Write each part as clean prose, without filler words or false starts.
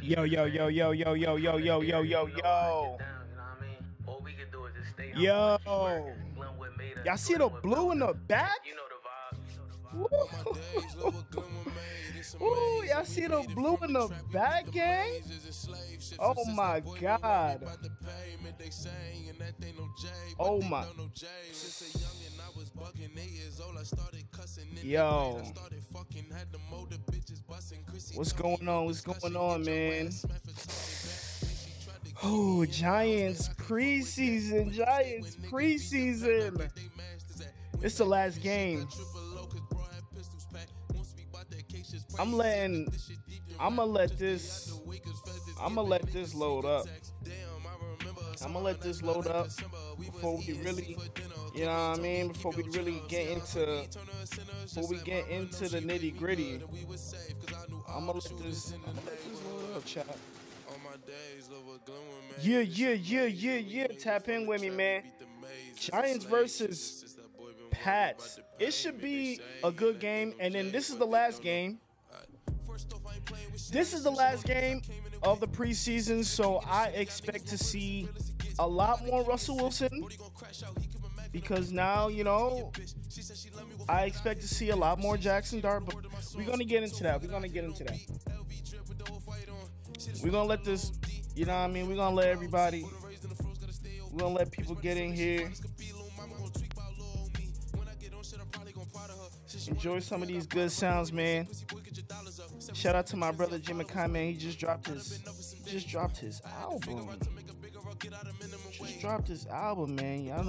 Yo, yo, yo, yo, yo, yo, yo, yo, yo, yo, yo. Yo. Y'all see the blue in the back? Woo. Ooh, y'all see the blue in the back, gang? Oh my God. Oh my. Yo. What's going on? What's going on, man? Oh, Giants preseason. Giants preseason. It's the last game. I'm gonna let this load up. I'm gonna let this load up before we really, you know what I mean? Before we really get into the nitty gritty. I'm gonna let this load up, chat. Yeah. Tap in with me, man. Giants versus Pats. It should be a good game, and then this is the last game. This is the last game of the preseason, so I expect to see a lot more Russell Wilson because now, you know, I expect to see a lot more Jaxson Dart, but we're going to get into that. We're going to let this, you know what I mean? We're going to let people get in here. Enjoy some of these good sounds, man. Shout out to my brother Jim McKay, man. He just dropped his album. Man. Y'all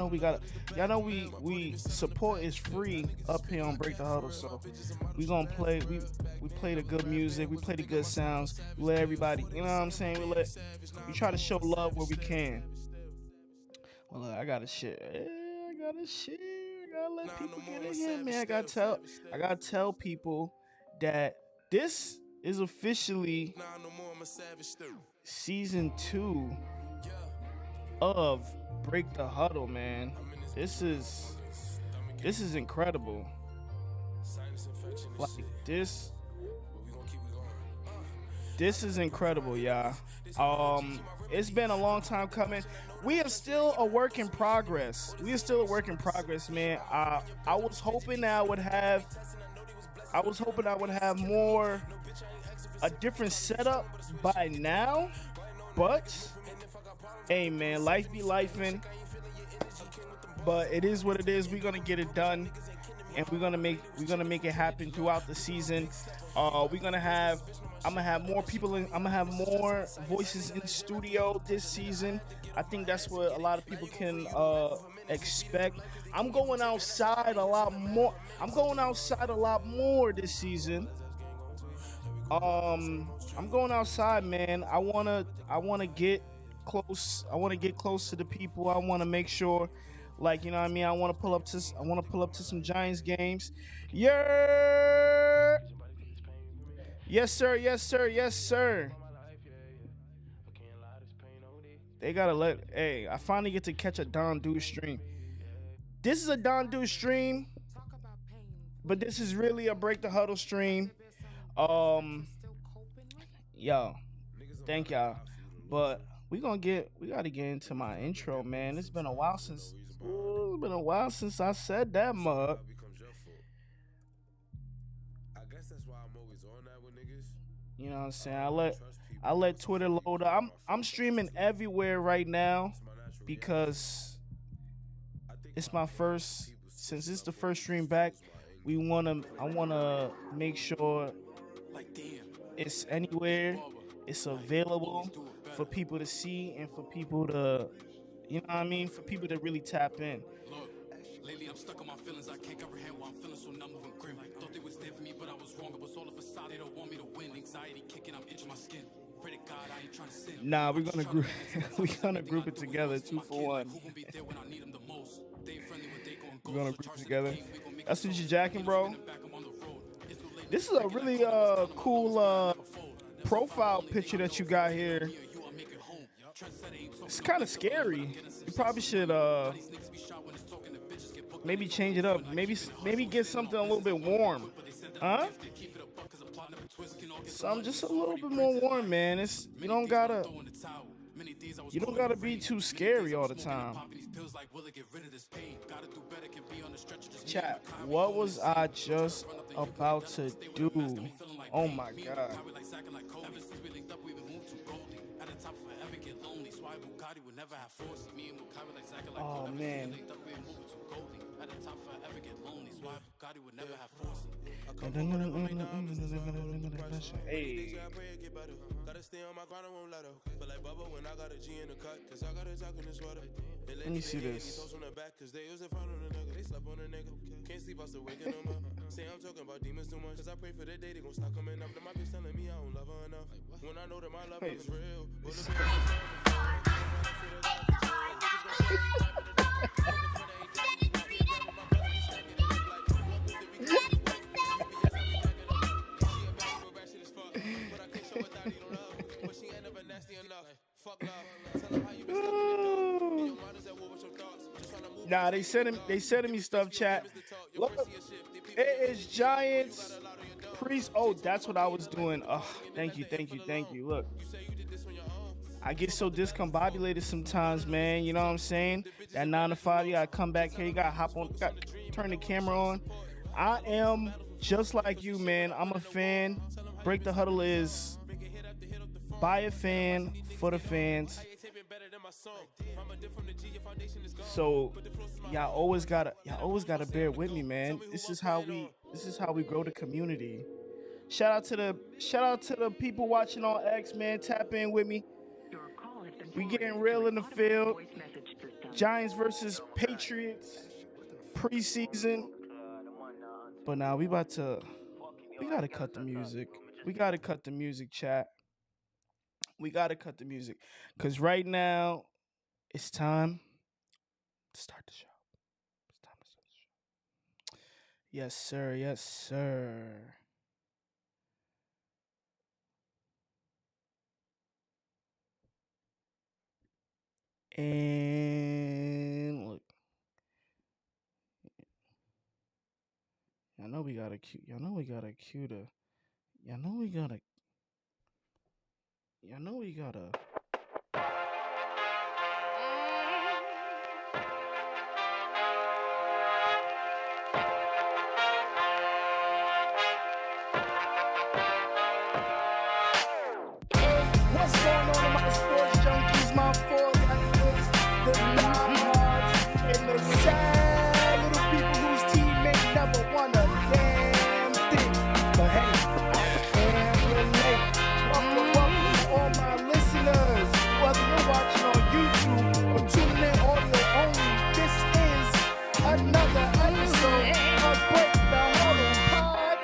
know we support is free up here on Break the Huddle. So we gonna play. We play the good music. We play the good sounds. We let everybody. You know what I'm saying? We try to show love where we can. Well, look, I gotta share. I gotta let people get in here, man. I gotta tell people that this is officially season 2 of Break the Huddle, man. This is incredible. Like this is incredible, y'all. It's been a long time coming. We are still a work in progress. Man. I was hoping I would have more a different setup by now, but hey, man, life be lifing. But it is what it is. We're gonna get it done, and we're gonna make it happen throughout the season. I'm gonna have more people I'm gonna have more voices in the studio this season. I think that's what a lot of people can expect. I'm going outside a lot more this season. I'm going outside, man. I wanna get close. I wanna get close to the people. I wanna make sure, like, you know what I mean. I wanna pull up to some Giants games. Yeah. Yes, sir. They gotta I finally get to catch a Don Dude stream. This is a Don Dude stream, but this is really a Break the Huddle stream. Yo, thank y'all. But we gotta get into my intro, man. It's been a while since I said that, mug. You know what I'm saying? I let Twitter load up. I'm streaming everywhere right now because it's my first. Since it's the first stream back, I wanna make sure it's anywhere. It's available for people to see and for people to, you know what I mean, for people to really tap in. Lately I'm stuck on my feelings, I can't comprehend why I'm feeling so numb and grim. Thought they was there for me, but I was wrong. It was all a facade, they don't want me to win. Anxiety kicking, I'm itching my skin. Pray to God, I ain't trying to sin. Nah, we're gonna group it together, 2 for 1. We're gonna group it together. That's what you're jacking, bro. This is a really cool profile picture that you got here. It's kind of scary. You probably should maybe change it up. Maybe get something a little bit warm. Huh? Some just a little bit more warm, man. It's you don't gotta be too scary all the time. Chat, what was I just about to do? Oh my god. Oh man. Hey. Let me see this. Can't sleep, I still waking on my. Say I'm talking about demons too much. Cause I pray for the day they gon' stop coming up. Then my bitch telling me I don't love her enough. When I know that my love is real. Nah, they sending me stuff, chat. Look, it is Giants. Oh, that's what I was doing. Oh, thank you. Look, I get so discombobulated sometimes, man. You know what I'm saying? That 9 to 5, you gotta come back here. You gotta hop on, turn the camera on. I am just like you, man. I'm a fan. Break the Huddle is by a fan for the fans. So y'all always gotta bear with me, man. This is how we grow the community. Shout out to the people watching on X, man. Tap in with me. We getting real in the field. Giants versus Patriots preseason. But now we gotta cut the music. We gotta cut the music, chat. We gotta cut the music. Cause right now it's time to start the show. It's time to start the show. Yes, sir. Yes, sir. And look, y'all know we gotta cue. Y'all know we gotta cue the. Y'all know we gotta. Y'all know we gotta. What's going on in my sports junkies? My four lifeless, the diehards, and the sad little people whose teammates never won a damn thing. But hey, I can relate. Welcome, all my listeners. Whether you're watching on YouTube or tuning in audio only, this is another episode of Break the Huddle podcast.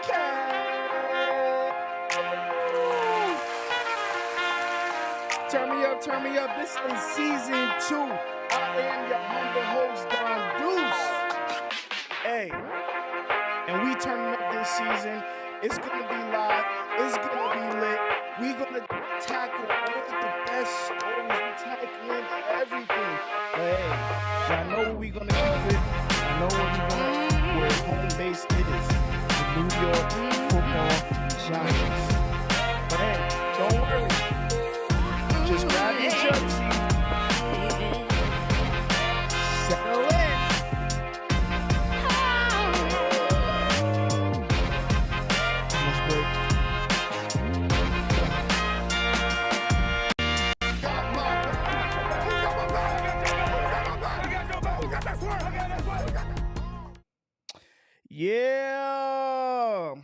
Turn me up. This is season 2. I am your humble host, Don Deuce. Hey, and we turning up this season. It's gonna be live. It's gonna be lit. We gonna tackle all the best stories. We tackling everything. But hey, y'all know what we gonna keep it. I know where home base it is. The New York Football Giants. But hey, don't worry. Just grab your jersey. Settle in. Let's break. Yeah.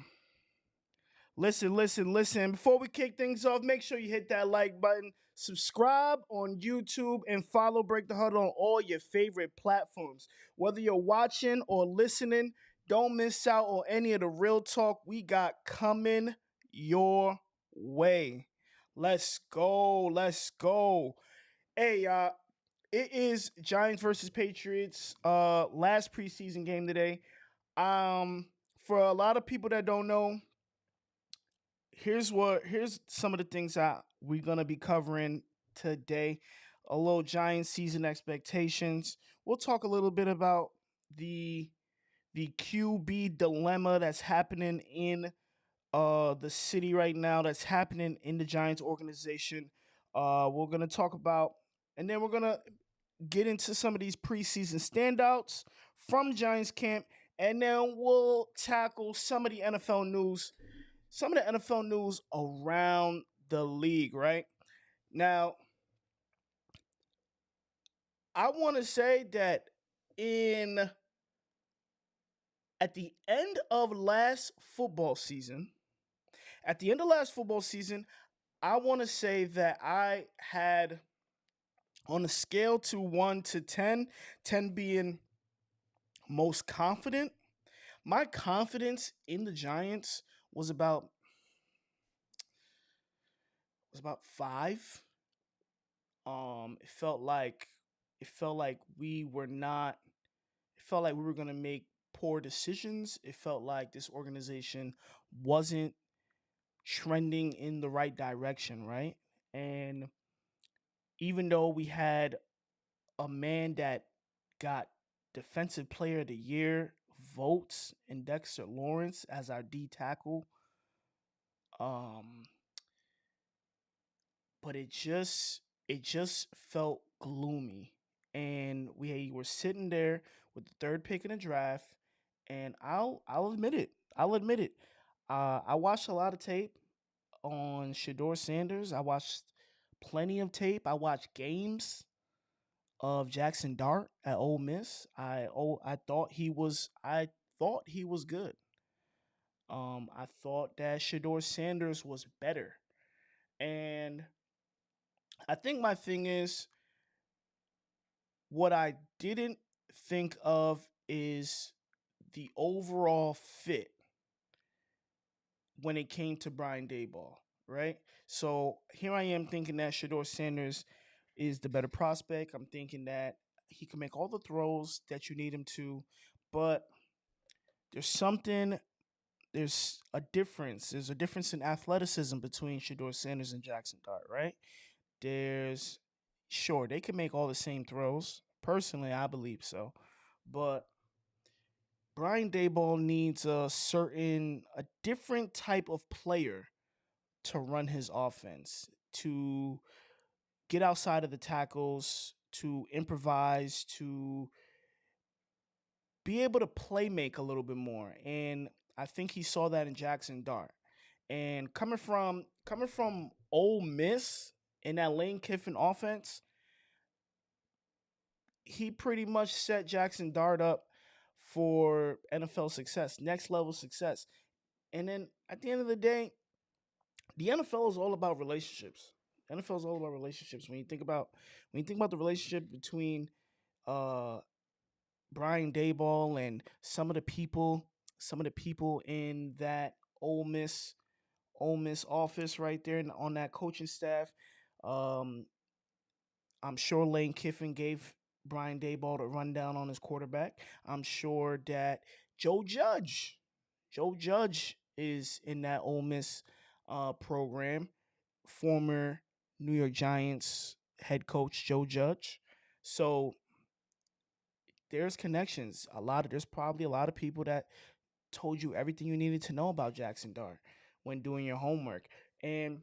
Listen. Before we kick things off, make sure you hit that like button, subscribe on YouTube, and follow Break the Huddle on all your favorite platforms. Whether you're watching or listening, don't miss out on any of the real talk we got coming your way. Let's go. Hey, it is Giants versus Patriots. Last preseason game today. For a lot of people that don't know, here's some of the things that we're gonna be covering today. A little Giants season expectations. We'll talk a little bit about the QB dilemma that's happening in the city right now that's happening in the Giants organization. We're gonna talk about, and then we're gonna get into some of these preseason standouts from Giants camp, and then we'll tackle some of the NFL news, some of the NFL news around the league. Right now, I want to say that in at the end of last football season, at the end of last football season, I want to say that I had on a scale to 1 to 10, 10 being most confident, my confidence in the Giants was about 5. It felt like we were not it felt like we were going to make poor decisions. It felt like this organization wasn't trending in the right direction, right? And even though we had a man that got defensive player of the year votes in Dexter Lawrence as our D tackle, um but it just felt gloomy. And we were sitting there with the third pick in the draft, and I'll admit it. I'll admit it. I watched a lot of tape on Shador Sanders. I watched plenty of tape. I watched games of Jaxson Dart at Ole Miss. I thought he was good. I thought that Shador Sanders was better. And I think my thing is, what I didn't think of is the overall fit when it came to Brian Dayball, right? So here I am thinking that Shador Sanders is the better prospect. I'm thinking that he can make all the throws that you need him to, but there's something, there's a difference. There's a difference in athleticism between Shador Sanders and Jaxson Dart, right? There's Sure, they can make all the same throws. Personally, I believe so. But Brian Dayball needs a different type of player to run his offense, to get outside of the tackles, to improvise, to be able to play make a little bit more. And I think he saw that in Jaxson Dart. And coming from Ole Miss in that Lane Kiffin offense, he pretty much set Jaxson Dart up for NFL success, next level success. And then at the end of the day, the NFL is all about relationships. The NFL is all about relationships. When you think about the relationship between uh Brian Dayball and some of the people in that Ole Miss Ole Miss office right there on that coaching staff, um, I'm sure Lane Kiffin gave Brian Dayball the rundown on his quarterback. I'm sure that Joe Judge, Joe Judge is in that Ole Miss program. Former New York Giants head coach Joe Judge. So there's connections. There's probably a lot of people that told you everything you needed to know about Jaxson Dart when doing your homework. And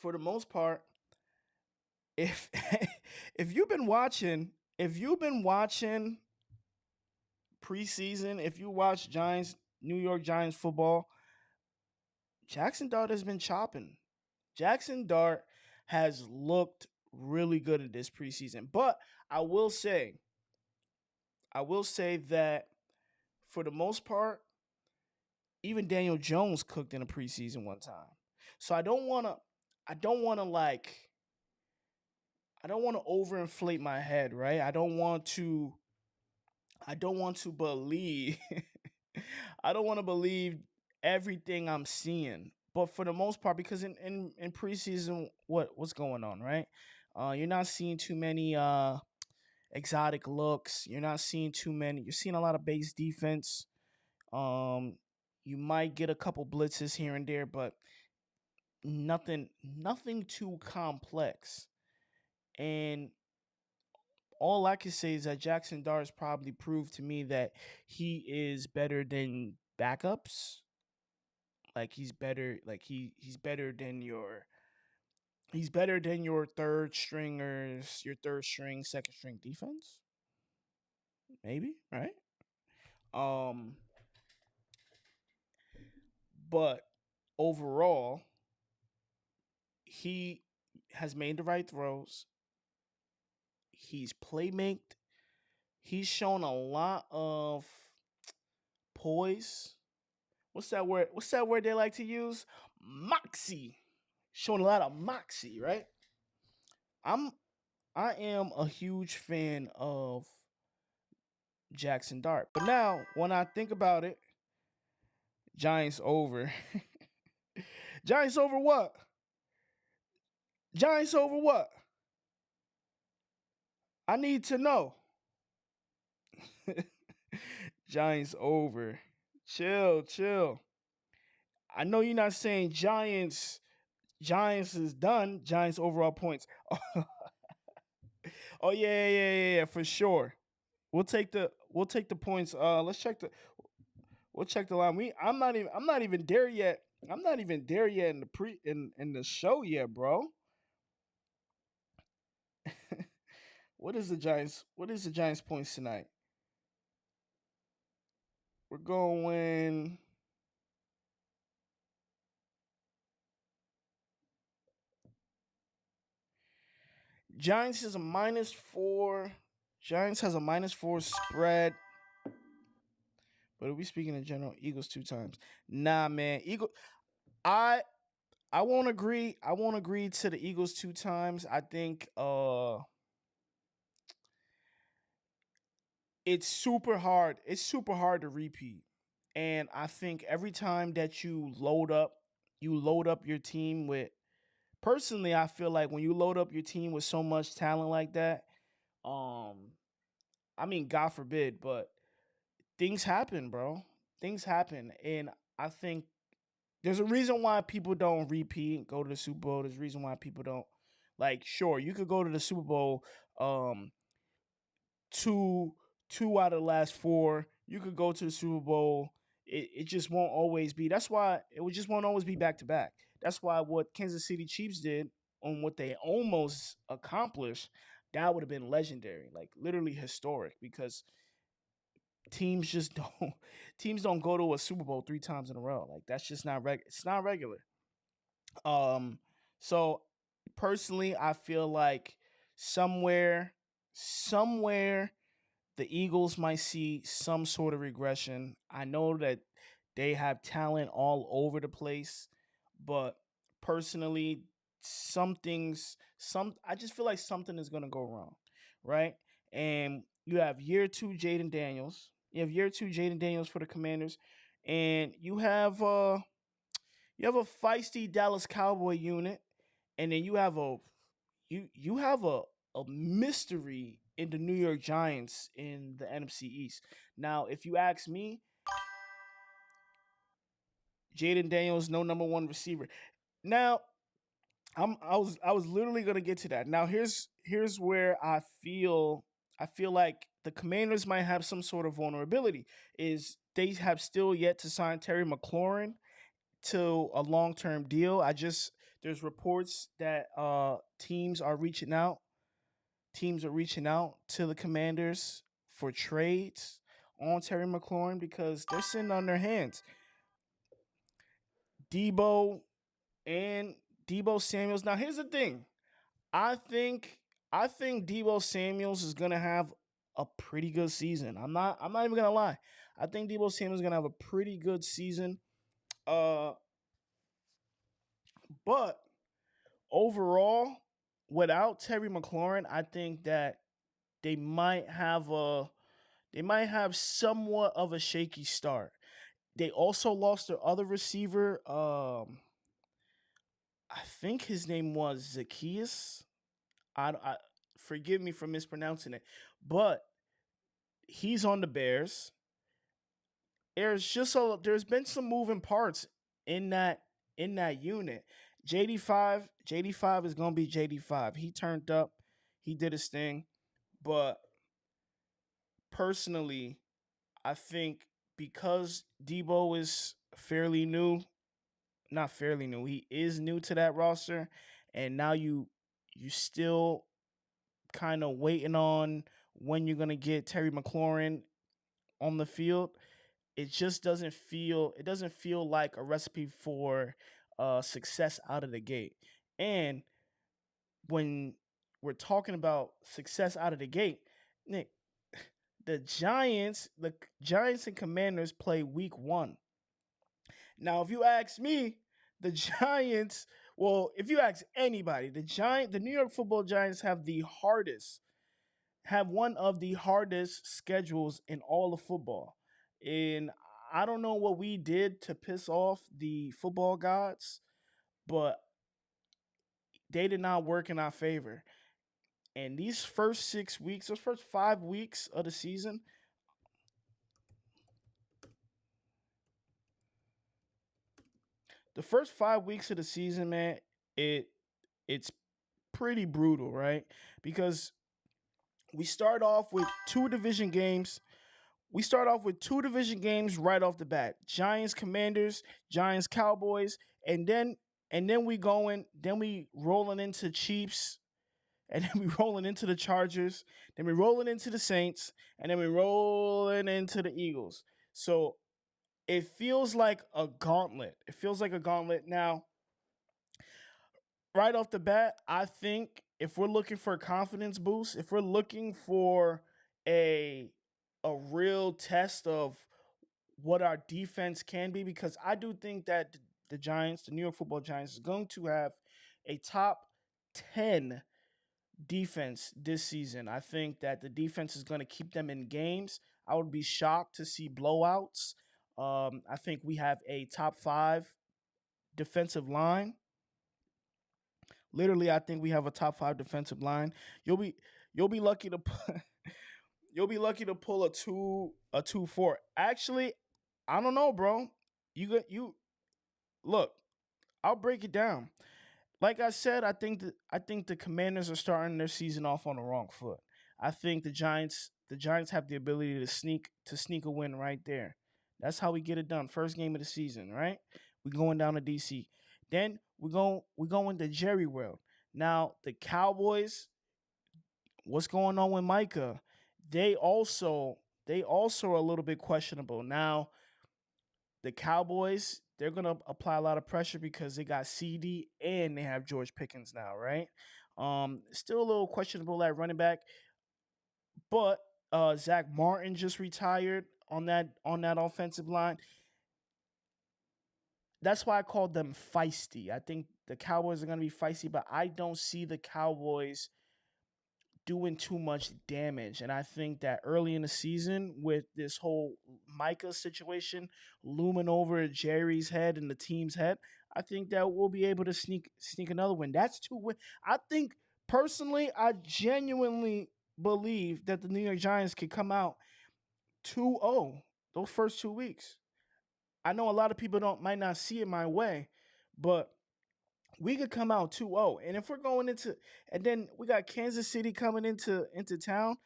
for the most part, if if you've been watching preseason, if you watch Giants New York Giants football, Jaxson Dart has been chopping. Jaxson Dart has looked really good at this preseason. But I will say, I will say that for the most part, even Daniel Jones cooked in a preseason one time. So I don't wanna like I don't want to overinflate my head, right? I don't want to believe I don't want to believe everything I'm seeing. But for the most part, because in preseason, what's going on, right? You're not seeing too many exotic looks. You're seeing a lot of base defense. Um, you might get a couple blitzes here and there, but nothing too complex. And all I can say is that Jaxson Dart has probably proved to me that he is better than backups. Like he's better. Like he's better than your third stringers, your third string, second string defense. Maybe, right? Um, but overall, he has made the right throws. He's playmaked. He's shown a lot of poise. What's that word? What's that word they like to use? Moxie. Showing a lot of moxie, right? I'm I am a huge fan of Jaxson Dart. But now when I think about it, Giants over. Giants over what? Giants over what? I need to know. Giants over. Chill, chill. I know you're not saying Giants is done. Giants overall points. Oh yeah, for sure. We'll take the points. Let's check the we'll check the line. I'm not even there yet. I'm not even there yet in the in the show yet, bro. What is the Giants points tonight? We're going Giants is a -4. Giants has a -4 spread. But are we speaking in general? Eagles two times. Nah, man. I I won't agree. I won't agree to the Eagles two times. I think it's super hard. It's super hard to repeat. And I think every time that you load up your team with personally, I feel like when you load up your team with so much talent like that, um, I mean, God forbid, but things happen, bro. Things happen. And I think there's a reason why people don't repeat and go to the Super Bowl. There's a reason why people don't like. Sure, you could go to the Super Bowl, two out of the last four. You could go to the Super Bowl. It just won't always be. That's why just won't always be back to back. That's why what Kansas City Chiefs did on what they almost accomplished, that would have been legendary, like literally historic. Because teams just don't teams don't go to a Super Bowl three times in a row. Like that's just not it's not regular. Um, so personally, I feel like somewhere the Eagles might see some sort of regression. I know that they have talent all over the place, but personally, some I just feel like something is gonna go wrong, right? And you have year two Jaden Daniels. You have year two Jaden Daniels for the Commanders, and you have a feisty Dallas Cowboy unit, and then you have a mystery in the New York Giants in the NFC East. Now, if you ask me, Jaden Daniels no number one receiver. Now, I was literally gonna get to that. Now here's where I feel like the Commanders might have some sort of vulnerability. Is they have still yet to sign Terry McLaurin to a long term deal. There's reports that teams are reaching out to the Commanders for trades on Terry McLaurin because they're sitting on their hands. Debo and Debo Samuels. Now here's the thing. I think I think Debo Samuels is gonna have a pretty good season. I'm not even gonna lie. I think Debo Samuels is gonna have a pretty good season. Uh but overall, without Terry McLaurin, I think that they might have a they might have somewhat of a shaky start. They also lost their other receiver. I think his name was Zacchaeus. I forgive me for mispronouncing it, but he's on the Bears. There's been some moving parts in that unit. JD5 is gonna be JD5. He turned up, he did his thing, but personally, I think because Debo is fairly new, not fairly new. He is new to that roster, and now you still kind of waiting on when you're gonna get Terry McLaurin on the field. It just doesn't feel like a recipe for success out of the gate. And when we're talking about success out of the gate, Nick, the Giants and Commanders play week 1. Now, if you ask me, the Giants, well, if you ask anybody, the New York Football Giants have one of the hardest schedules in all of football. And I don't know what we did to piss off the football gods, but they did not work in our favor. And these first 6 weeks, those first 5 weeks of the season, the first 5 weeks of the season, man, it it's pretty brutal, right? Because we start off with two division games. We start off with two division games right off the bat. Giants Commanders, Giants Cowboys, and then we rolling into Chiefs, and then we rolling into the Chargers, then we rolling into the Saints, and then we rolling into the Eagles. So it feels like a gauntlet. It feels like a gauntlet. Now, right off the bat, I think if we're looking for a confidence boost, if we're looking for a a real test of what our defense can be, because I do think that the Giants, the New York Football Giants, is going to have a top 10 defense this season. I think that the defense is going to keep them in games. I would be shocked to see blowouts. I think we have a top 5 defensive line. Literally, I think we have a top 5 defensive line. You'll be you'll be lucky to you'll be lucky to pull a 2-4. Actually, I don't know, bro. You look. I'll break it down. Like I said, I think the Commanders are starting their season off on the wrong foot. I think the Giants have the ability to sneak a win right there. That's how we get it done. First game of the season, right? We going down to DC. Then we going to Jerry World. Now the Cowboys, what's going on with Micah? They also they also are a little bit questionable. Now the Cowboys, they're gonna apply a lot of pressure because they got CD and they have George Pickens now, right? Still a little questionable at running back, but Zach Martin just retired on that offensive line. That's why I called them feisty. I think the Cowboys are gonna be feisty, but I don't see the Cowboys doing too much damage. And I think that early in the season, with this whole Micah situation looming over Jerry's head and the team's head, I think that we'll be able to sneak another win. That's two win. I think personally, I genuinely believe that the New York Giants could come out 2-0 those first 2 weeks. I know a lot of people don't might not see it my way, but we could come out 2-0. And if we're going into and then we got Kansas City coming into town,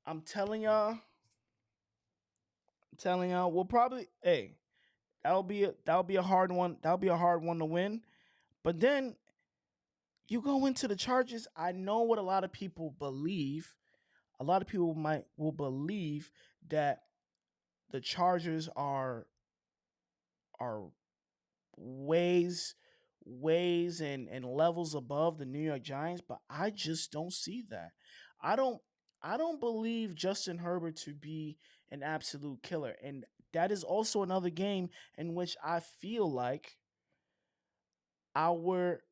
I'm telling y'all, we'll probably that'll be a hard one. That'll be a hard one to win. But then you go into the Chargers. I know what a lot of people believe. A lot of people will believe that the Chargers are ways and levels above the New York Giants, but I just don't see that. I don't I don't believe Justin Herbert to be an absolute killer. And that is also another game in which I feel like our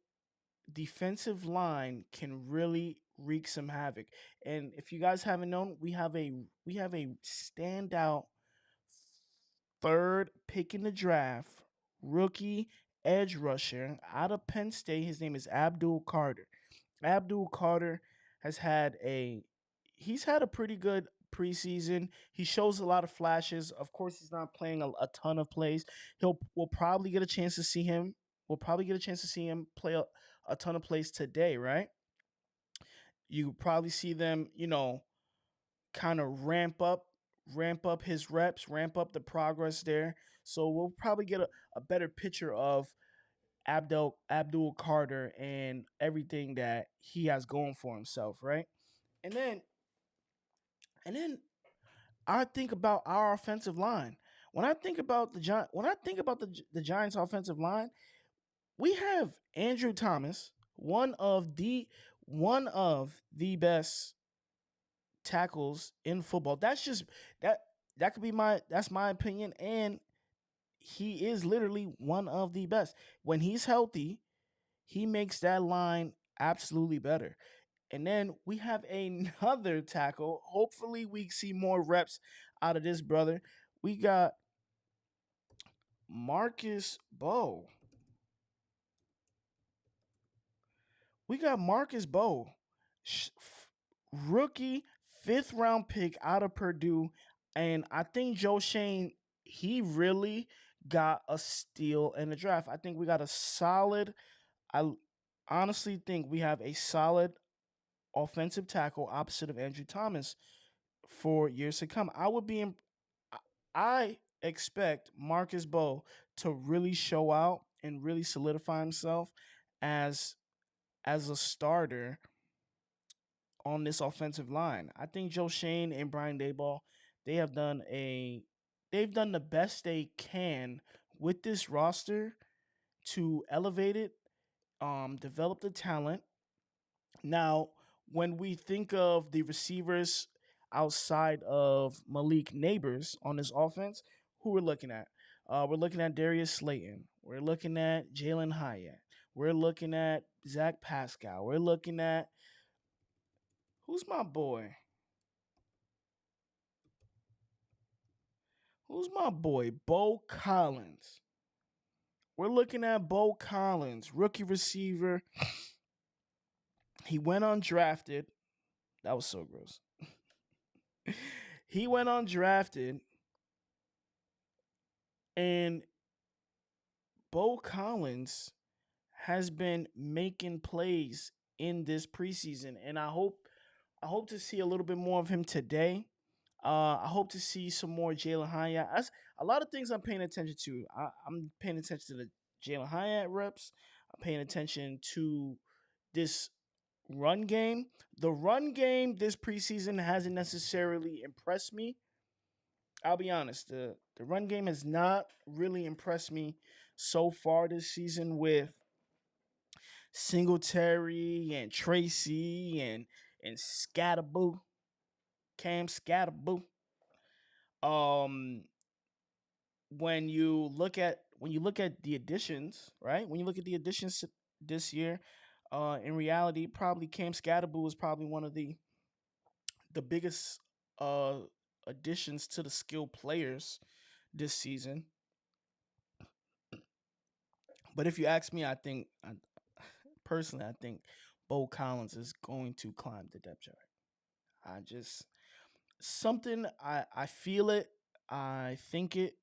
defensive line can really wreak some havoc. And if you guys haven't known, we have a standout third pick in the draft, rookie edge rusher out of Penn State. His name is Abdul Carter. Abdul Carter has had a he's had a pretty good preseason. He shows a lot of flashes. Of course, he's not playing a ton of plays. We'll probably get a chance to see him. We'll probably get a chance to see him play a ton of plays today, right? You probably see them, kind of ramp up his reps, ramp up the progress there. So we'll probably get a better picture of Abdul Carter and everything that he has going for himself, right? And then and then I think about our offensive line. When I think about the Giants offensive line, we have Andrew Thomas, one of the best tackles in football. That's just that that could be that's my opinion, and he is literally one of the best. When he's healthy, he makes that line absolutely better. And then we have another tackle. Hopefully, we see more reps out of this brother. We got Marcus Bow. We got Marcus Bow, rookie 5th round pick out of Purdue, and I think Joe Shane he really got a steal in the draft. I think we got a solid. I honestly think we have a solid offensive tackle opposite of Andrew Thomas for years to come. I expect Marcus Bow to really show out and really solidify himself as as a starter on this offensive line. I think Joe Shane and Brian Dayball, they have done a they've done the best they can with this roster to elevate it, develop the talent. Now, when we think of the receivers outside of Malik Neighbors on this offense, who we're looking at? We're looking at Darius Slayton. We're looking at Jalen Hyatt. We're looking at Zach Pascal. We're looking at who's my boy? Who's my boy? Bo Collins. We're looking at Bo Collins, rookie receiver. He went undrafted. That was so gross. He went undrafted, and Bo Collins has been making plays in this preseason, and I hope to see a little bit more of him today. I hope to see some more Jalen Hyatt. A lot of things I'm paying attention to. I'm paying attention to the Jalen Hyatt reps. I'm paying attention to this run game. The run game this preseason hasn't necessarily impressed me. I'll be honest. The run game has not really impressed me so far this season with Singletary and Tracy and Scatterboo, Cam Scatterboo. Um, when you look at the additions, right? When you look at the additions this year, in reality, probably Cam Scatterboo was probably one of the biggest uh additions to the skill players this season. But if you ask me, personally, I think Bo Collins is going to climb the depth chart. I just something I feel it. I think it.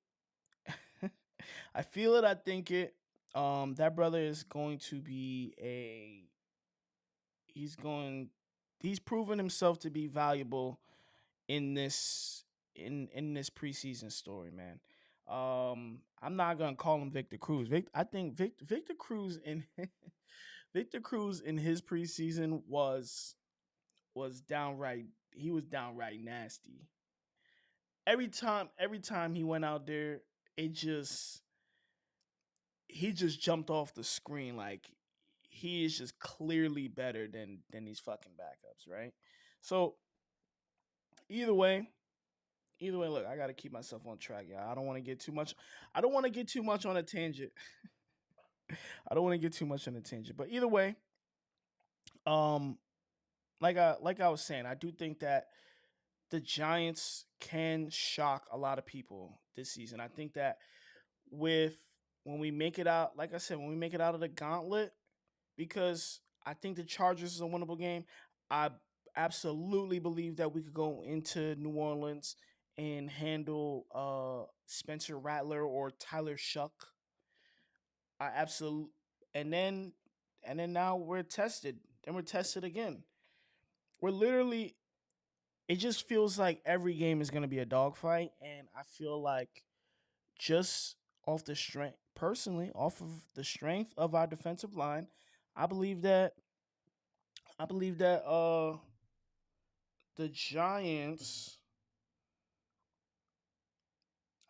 I feel it. I think it. That brother is going to be a. He's going. He's proven himself to be valuable in in this preseason story, man. I'm not gonna call him Victor Cruz. I think Victor Cruz in Victor Cruz in his preseason was downright. He was downright nasty. Every time he went out there, it just he just jumped off the screen like he is just clearly better than these fucking backups, right? So either way, look, I gotta keep myself on track, y'all. I don't want to get too much. I don't want to get too much on a tangent. I don't want to get too much on a tangent. But either way, um, like I was saying, I do think that the Giants can shock a lot of people this season. I think that with when we make it out, like I said, when we make it out of the gauntlet, because I think the Chargers is a winnable game. I absolutely believe that we could go into New Orleans and handle Spencer Rattler or Tyler Shuck. I absolutely and then now we're tested. Then we're tested again. We're literally it just feels like every game is gonna be a dogfight, and I feel like just off the strength personally, off of the strength of our defensive line, I believe that I believe that the Giants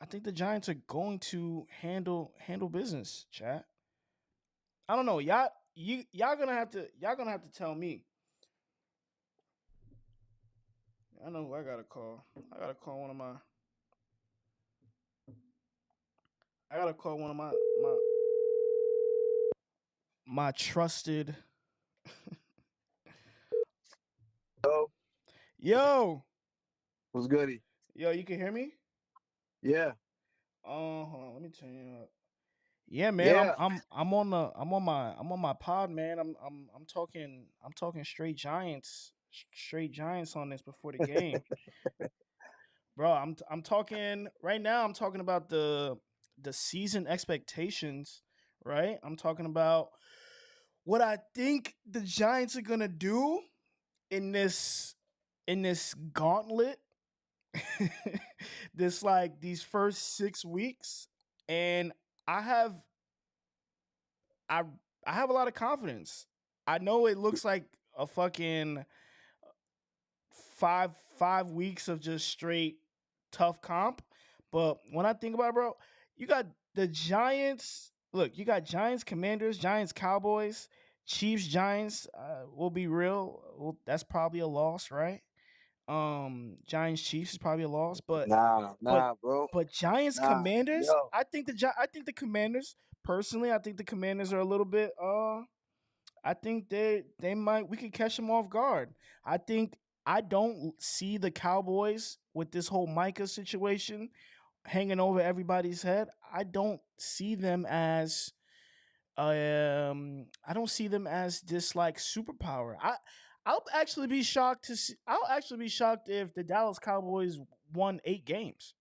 I think the Giants are going to handle business, chat. I don't know. Y'all gonna have to tell me. I know who I gotta call. I gotta call one of my I gotta call one of my trusted. Oh, Yo, what's goody? yo, you can hear me? Yeah, Hold on, let me turn you up. Yeah, man, yeah. I'm on my pod, man. I'm talking straight Giants on this before the game, bro. I'm talking right now. I'm talking about the season expectations, right? I'm talking about what I think the Giants are gonna do in this gauntlet, this like these first 6 weeks, and I have I I have a lot of confidence. I know it looks like a fucking five weeks of just straight tough comp, but when I think about it, bro, you got the Giants. Look, you got Giants, Commanders, Giants, Cowboys, Chiefs, Giants. We'll be real. Well, that's probably a loss, right? Giants, Chiefs is probably a loss, Nah, but nah, bro. but Giants, Nah, Commanders. yo. I think the Commanders. Personally, I think the Commanders are a little bit. I think they might we could catch them off guard. I think I don't see the Cowboys with this whole Micah situation hanging over everybody's head. I don't see them as this like superpower. I'll actually be shocked if the Dallas Cowboys won 8 games.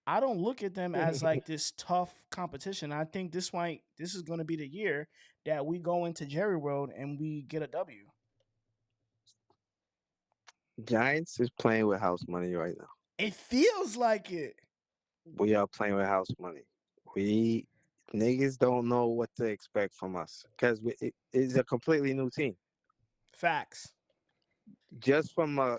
I don't look at them as like this tough competition. I think this is going to be the year that we go into Jerry World and we get a W. Giants is playing with house money right now. It feels like it. We are playing with house money. We niggas don't know what to expect from us because it's a completely new team. Facts. Just from a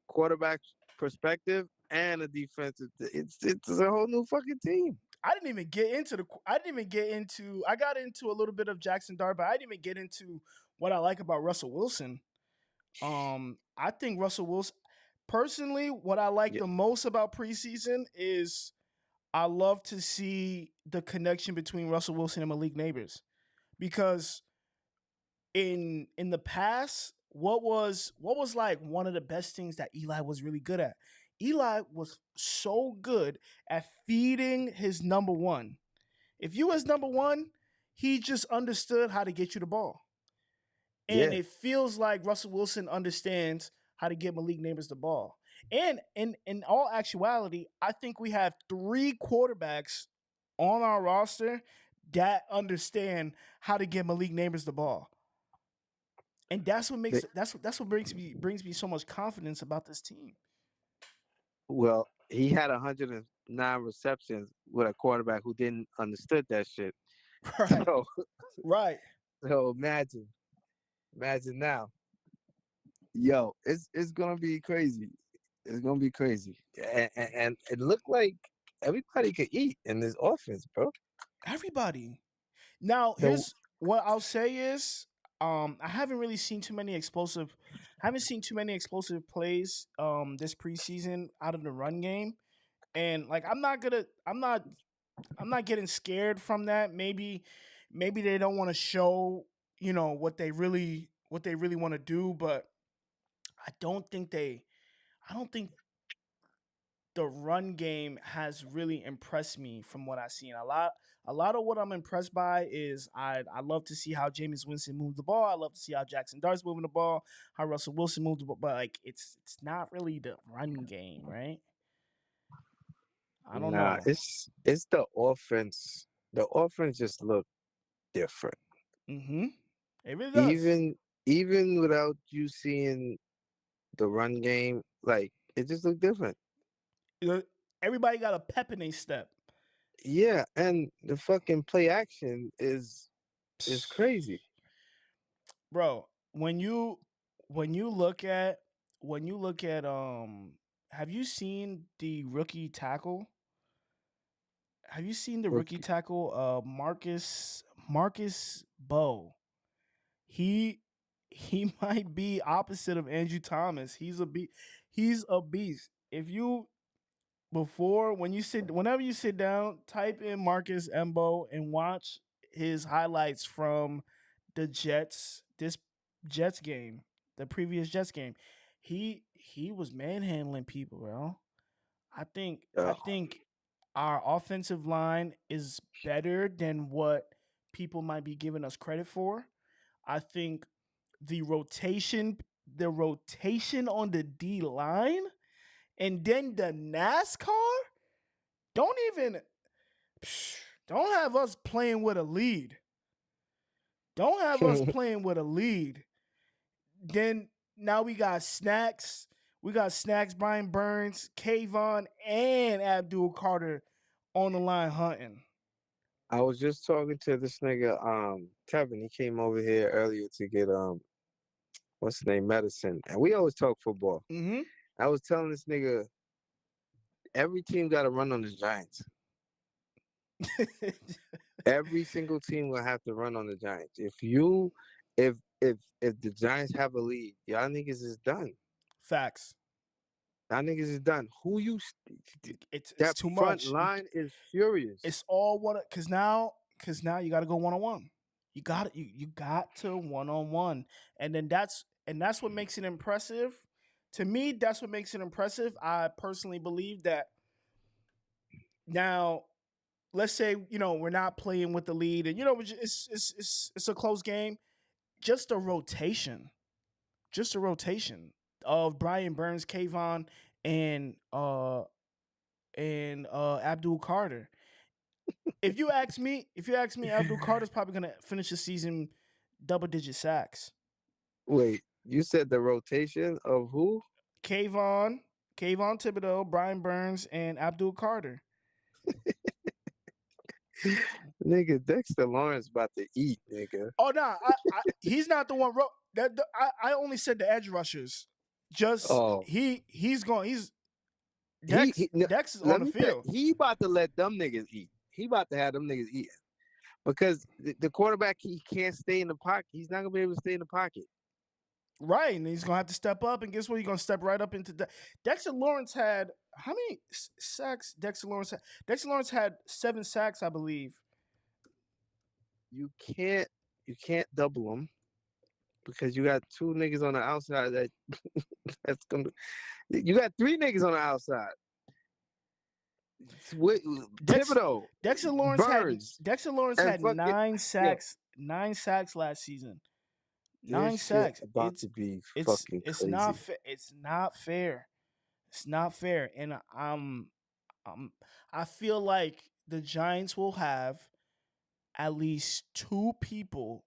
quarterback perspective and a defensive, it's a whole new fucking team. I didn't even get into the. I didn't even get into. I got into a little bit of Jaxson Dart, but I didn't even get into what I like about Russell Wilson. I think Russell Wilson. Personally, what I like Yeah, the most about preseason is I love to see the connection between Russell Wilson and Malik Neighbors because in the past, what was like one of the best things that Eli was really good at? Eli was so good at feeding his number one. If you was number one, he just understood how to get you the ball. And yeah. it feels like Russell Wilson understands how to get Malik Neighbors the ball. And in all actuality, I think we have 3 quarterbacks on our roster that understand how to get Malik Neighbors the ball. And They, that's what brings me so much confidence about this team. well, he had 109 receptions with a quarterback who didn't understood that shit. Right. So, Right. so imagine now. Yo, it's gonna be crazy. It's gonna be crazy, and it looked like everybody could eat in this offense, bro. Everybody. Now, The here's what I'll say is I haven't really seen too many explosive haven't seen too many explosive plays this preseason out of the run game. And like I'm not getting scared from that. Maybe they don't want to show, what they really want to do, but I don't think they I don't think the run game has really impressed me from what I've seen. A lot of what I'm impressed by is I love to see how Jameis Winston moved the ball. I love to see how Jackson Dart's moving the ball, how Russell Wilson moved the ball, but like it's not really the run game, right? I don't Nah, know. it's the offense. The offense just look different, Mm-hmm. It really does. even even without you seeing the run game. Like it just looked different. You know, everybody got a pep in their step. Yeah, and the fucking play action is crazy. Bro, when you look at have you seen the rookie tackle? Have you seen the rookie Rookie. tackle Marcus Bow? He he might be opposite of Andrew Thomas. He's a beast. If you before when you sit whenever you sit down, type in Marcus Embo and watch his highlights from the this Jets game, the previous Jets game. He was manhandling people, bro. I Oh, think our offensive line is better than what people might be giving us credit for. I think the rotation the rotation on the D line and then the NASCAR don't even don't have us playing with a lead. Don't have us playing with a lead. Then now we got Snacks. We got Snacks, Brian Burns, Kayvon, and Abdul Carter on the line hunting. I was just talking to this nigga, Kevin. He came over here earlier to get what's his name, medicine, and we always talk football. Mm-hmm. I was telling this nigga every team got to run on the Giants. Every single team will have to run on the Giants. If the Giants have a lead, y'all niggas is done. Facts. Y'all niggas is done. It's That too front much. line is furious. It's all one because now you got to go one on one. You got to one on one, and then that's what makes it impressive. To me, that's what makes it impressive. I personally believe that now let's say we're not playing with the lead, and it's a close game. Just a rotation, just a rotation of Brian Burns, Kayvon, and Abdul Carter. If you ask me, Abdul Carter's probably gonna finish the season double digit sacks. Wait, you said the rotation of who? Kayvon, Kayvon Thibodeau, Brian Burns, and Abdul Carter. Nigga, Dexter Lawrence about to eat, nigga. Oh no, he's not the one. I only said the edge rushers. Just Oh, he's going. He's he, Dex. he no, Dex is on let the me tell field, you, he about to let them niggas eat. He about to have them niggas eat because the quarterback he can't stay in the pocket. He's not gonna be able to stay in the pocket. right? And he's gonna have to step up. And guess what? He's gonna step right up into Dexter Lawrence had how many sacks? Dexter Lawrence had 7 sacks, I believe. You can't you can't double them because you got two niggas on the outside that's gonna. You got three niggas on the outside. With Dex Thibodeau, Dexter Lawrence had Burns, Dexter Lawrence and had fucking nine yo. sacks, 9 sacks last season. This Nine shit sacks. about to be It's fucking it's not crazy. it's not fair. It's not fair, and I'm I feel like the Giants will have at least 2 people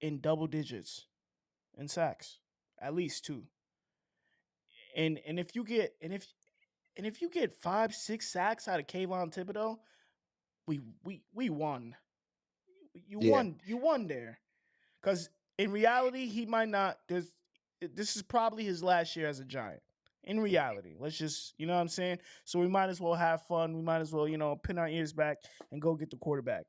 in double digits in sacks, at least 2. And if you get and if you get 5 6 sacks out of Kayvon Thibodeau, we won. Yeah. You won there. Because in reality, he might not. This is probably his last year as a Giant. In reality, let's just you know what I'm saying. So we might as well have fun. We might as well pin our ears back and go get the quarterback.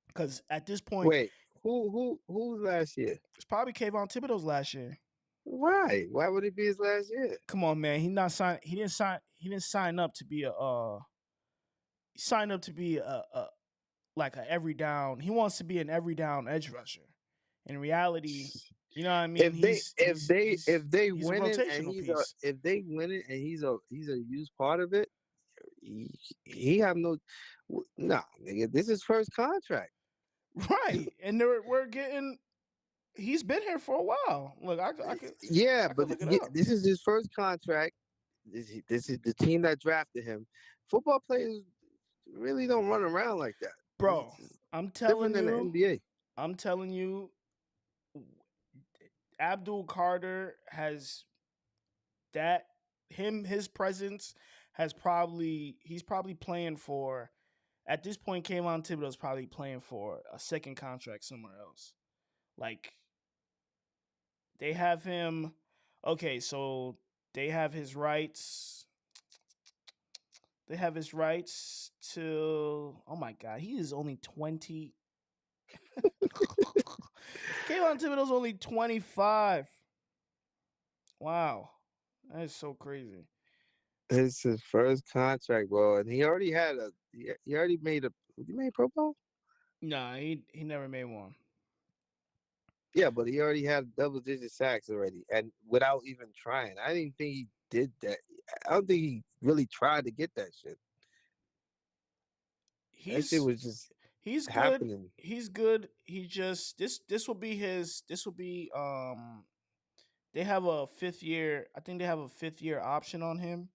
Because at this point, Wait. Who's last year? it's probably Kayvon Thibodeau's last year. Why? Why would it be his last year? Come on, man. He not sign. He didn't sign up to be a. He signed up to be a like a every down. He wants to be an every down edge rusher. In reality, you know what I mean. If they if they if they He's a win it and rotational piece. he's a used part of it, he have no. Nah, nigga, this is first contract. Right, and we're getting. He's been here for a while. Look, Yeah, I but could look it up, this is his first contract. This is the team that drafted him. Football players really don't run around like that. bro. It's I'm different telling than the you, NBA. I'm telling you, Abdul Carter has that his presence he's probably playing for at this point. Kayvon Thibodeau's probably playing for a second contract somewhere else. Like they have him. Okay, so they have his rights. They have his rights till. Oh my god, he is only 20. Kayvon Thibodeau's only 25. Wow, that is so crazy. It's his first contract, bro, and he already had a. He already made a. He made Pro Bowl. Nah, he never made one. Yeah, but he already had double-digit sacks already, and without even trying. I didn't think he did that. I don't think he really tried to get that shit. That shit He's was just he's good. happening. He's good. He just this will be his. This will be They have a 5th year. I think they have a 5th year option on him.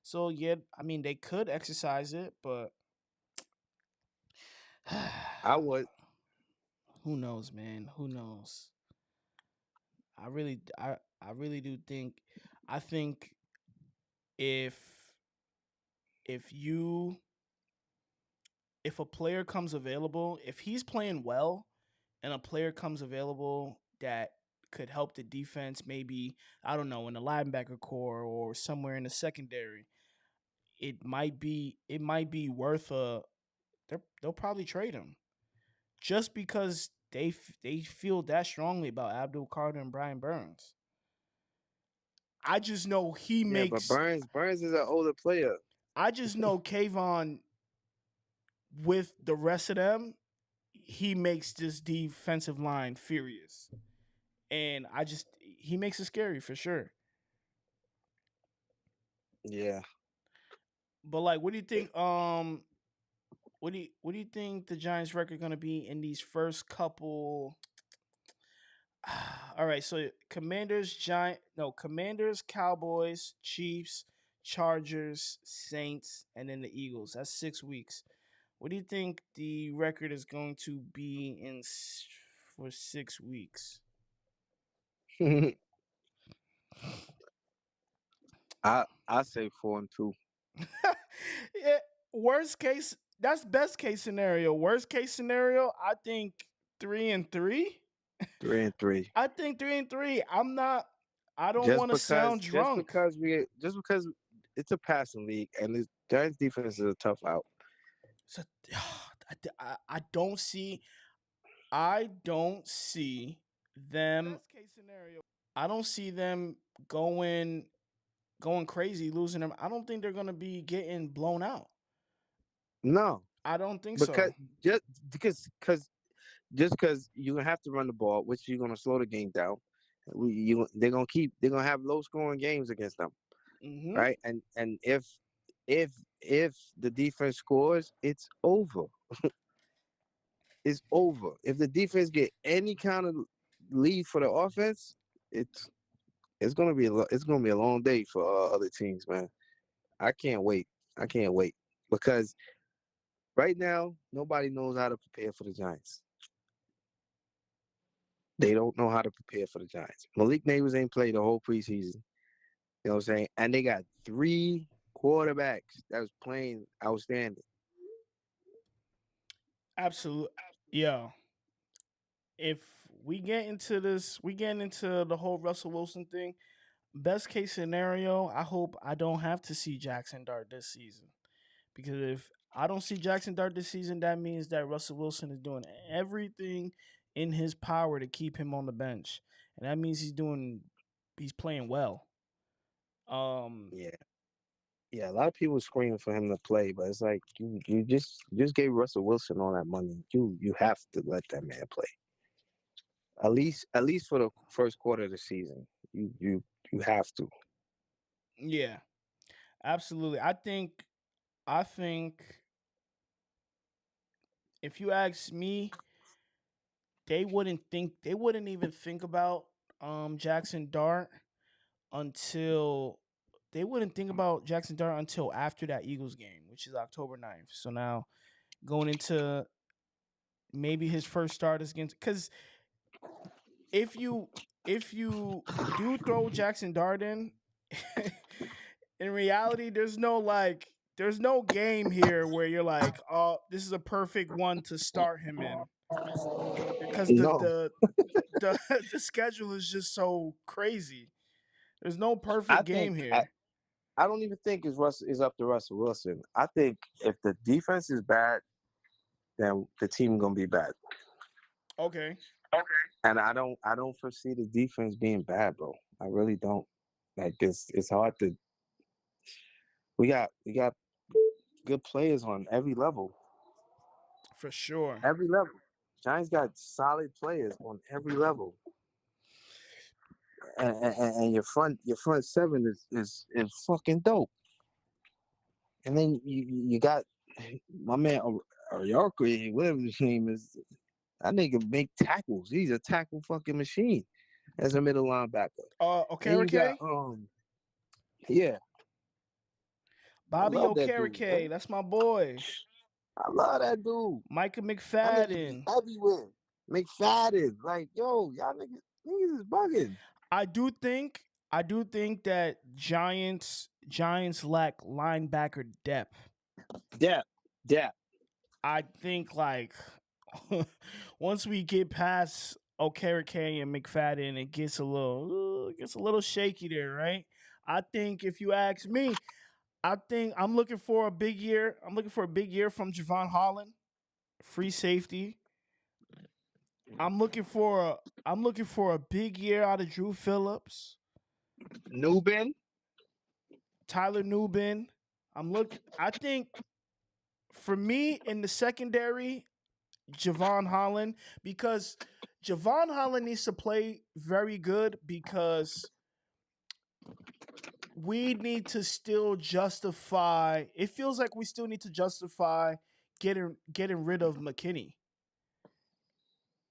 So yeah, I mean they could exercise it, but I would. who knows, man? Who knows? I really do think. I think if if you if a player comes available, if he's playing well and a player comes available that could help the defense, maybe I don't know in the linebacker core or somewhere in the secondary, it might be worth a. They'll probably trade him just because they feel that strongly about Abdul Carter and Brian Burns. I just know he Yeah, but makes. Burns is an older player. I just know Kayvon with the rest of them. He makes this defensive line furious, and he makes it scary for sure. Yeah. But like, what do you think? What do you think the Giants' record going to be in these first couple? All right, so Commanders, Cowboys, Chiefs, Chargers, Saints, and then the Eagles. That's 6 weeks. What do you think the record is going to be for 6 weeks? I say 4-2, Yeah, worst case, that's best case scenario. Worst case scenario, I think 3-3. 3-3. I think 3-3. I'm not. I don't Just want to because, sound just drunk. because we, just because it's a passing league and the Giants defense is a tough out. So I don't see. I don't see them. Best case scenario. I don't see them going going crazy, losing them. I don't think they're gonna be getting blown out. No, I don't think because so. just just because you're gonna have to run the ball, which you're gonna slow the game down. They're gonna have low scoring games against them, Hmm. right? And if if the defense scores, it's over. It's over. If the defense get any kind of lead for the offense, it's it's gonna be a long day for other teams, man. I can't wait. I can't wait because right now nobody knows how to prepare for the Giants. They don't know how to prepare for the Giants. Malik Neighbors ain't played the whole preseason. You know what I'm saying? And they got three quarterbacks that was playing outstanding. Absolutely. Yeah. If we get into the whole Russell Wilson thing. Best case scenario, I hope I don't have to see Jaxson Dart this season. Because if I don't see Jaxson Dart this season, that means that Russell Wilson is doing everything in his power to keep him on the bench. And that means he's playing well. Um Yeah. Yeah, a lot of people screaming for him to play, but it's like you just gave Russell Wilson all that money. You have to let that man play. At least for the first quarter of the season. You have to. yeah, absolutely. I think if you ask me, they wouldn't even think about Jackson Dart until they wouldn't think about Jackson Dart until after that Eagles game, which is October 9th. So now going into maybe his first start is against, because if you if you do throw Jackson Dart in, in reality, there's no game here where you're like, oh, this is a perfect one to start him in because No, the the schedule is just so crazy. There's no I perfect think game here. I don't even think is up to Russell Wilson. I think if the defense is bad, then the team gonna be bad. Okay, And I don't foresee the defense being bad, bro. I really don't. Like it's hard to. We got good players on every level. for sure. Every level. Giants got solid players on every level. And your front seven is fucking dope. And then you got my man Oyarkwe, whatever his name is. That nigga make tackles. He's a tackle fucking machine as a middle linebacker. Then you got Okereke, yeah, I Bobby love that dude, Okereke, man. that's my boy. I love that dude. Micah That nigga be McFadden. everywhere. McFadden, like yo, y'all niggas is bugging. I do think I do think that Giants lack linebacker depth. Depth, depth. I think like once we get past Okereke and McFadden, it gets a little shaky there, right? I think if you ask me, I think I'm looking for a big year. I'm looking for a big year from Javon Holland, free safety. I'm looking for a big year out of Drew Phillips, Newbin, Tyler Nubin. I think for me in the secondary, Javon Holland, because Javon Holland needs to play very good because we need to still justify. It feels like we still need to justify getting rid of McKinney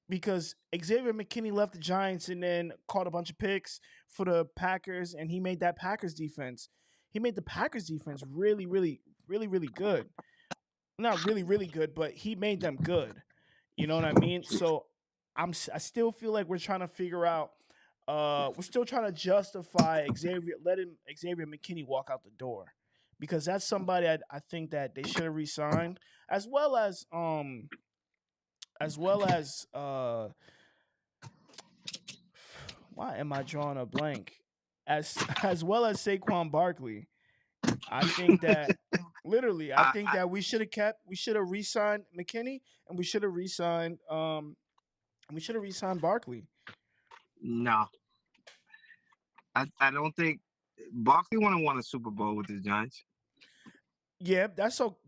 because Xavier McKinney left the Giants and then caught a bunch of picks for the Packers, and he made that Packers defense. He made the Packers defense really, really, really, really good. Not really, really good, but he made them good. You know what I mean? So I still feel like we're trying to figure out. We're still trying to justify letting Xavier McKinney walk out the door because that's somebody I think that they should have re-signed as well as why am I drawing a blank? As well as Saquon Barkley. I think that literally, I think I that we should have re-signed McKinney and we should have re-signed Barkley. no, I don't think Barkley want to win a Super Bowl with the Giants. Yeah, that's Look,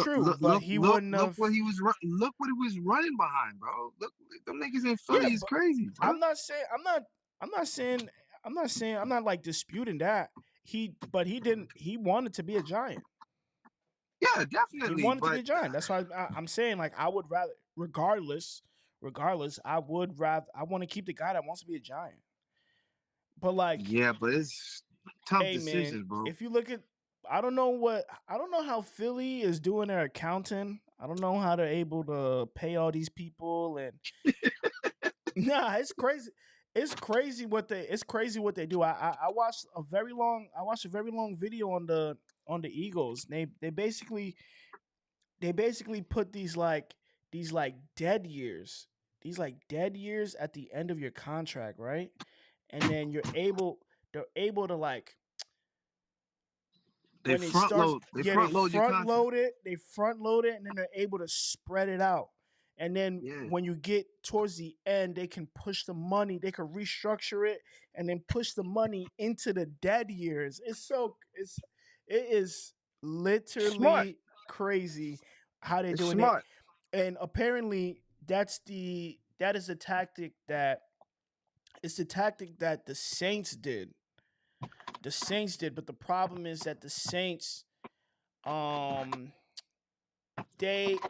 true, look, but look, he look, wouldn't look have. what he was look what he was running behind, bro. Look, them niggas in Yeah, Philly is but crazy, bro. I'm not saying I'm not saying I'm not like disputing that. But he didn't he wanted to be a Giant. Yeah, He definitely, wanted to be but a Giant. That's why I'm saying like I would rather regardless, I want to keep the guy that wants to be a Giant. But like, yeah, but it's tough hey man, decisions, bro. if you look at I don't know how Philly is doing their accounting. I don't know how they're able to pay all these people and nah, it's crazy. It's crazy what they do. I watched a very long video on the Eagles. They basically put these like dead years. These like dead years at the end of your contract, right? And then they're able to like They when it starts, yeah, front load your contract. they front load it, and then they're able to spread it out. And then Yeah, when you get towards the end, they can push the money, they can restructure it, and then push the money into the dead years. It is smart. literally crazy how they're It's doing it. smart. And apparently, that is a tactic that it's the tactic that the Saints did. The Saints did, but the problem is that um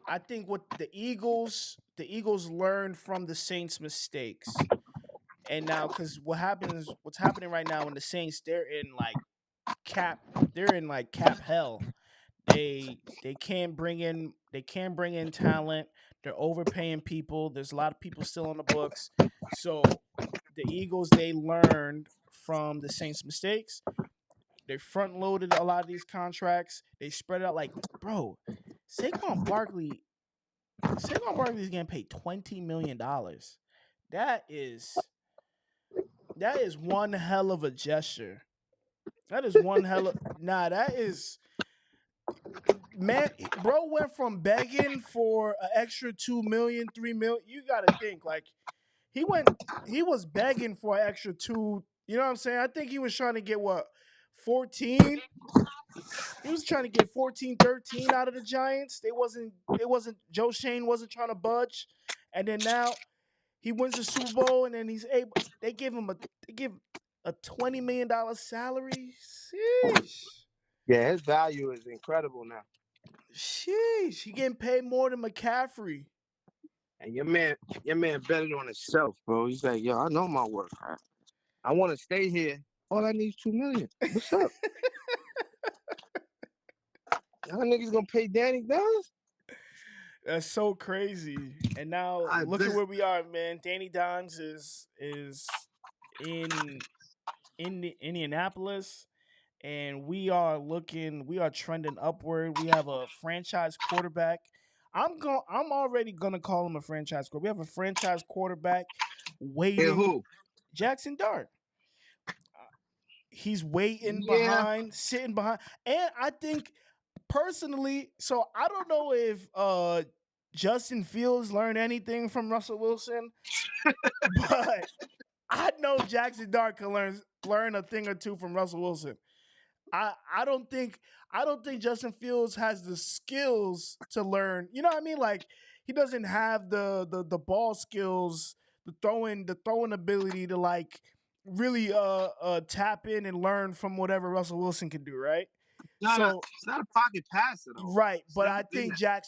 I think what the Eagles learned from the Saints mistakes. And now cuz what's happening right now in the Saints, cap they're in like cap hell. They can't bring in talent. They're overpaying people. There's a lot of people still on the books. So the Eagles they learned from the Saints mistakes. They front loaded a lot of these contracts. They spread it out like, bro, Saquon Barkley. Saquon Barkley is getting paid $20 million. That is that is one hell of a gesture. That is one hell of that is man, bro went from begging for an extra 2 million, 3 million. You gotta think like he went he was begging for an extra two, you know what I'm saying? I think he was trying to get what 14? He was trying to get 14, 13 out of the Giants. It wasn't Joe Shane wasn't trying to budge. And then now he wins the Super Bowl and then he's able they give a $20 million salary. Sheesh. Yeah, his value is incredible now. Sheesh. He getting paid more than McCaffrey. And your man bet it on himself, bro. He's like, yo, I know my worth. I want to stay here. All I need is $2 million. What's up? Y'all niggas gonna pay Danny Dimes? That's so crazy. And now look at where we are, man. Danny Dimes is in Indianapolis, and we are trending upward. We have a franchise quarterback. I'm already gonna call him a franchise quarterback. We have a franchise quarterback And waiting. who? Jaxson Dart. He's waiting Yeah. sitting behind. And I think personally, so I don't know if Justin Fields learned anything from Russell Wilson, but I know Jaxson Dart can learn a thing or two from Russell Wilson. I don't think Justin Fields has the skills to learn. You know what I mean? Like he doesn't have the ball skills, the throwing ability to like really tap in and learn from whatever Russell Wilson can do, right? So It's not a pocket passer though. right, It's but never I been think that.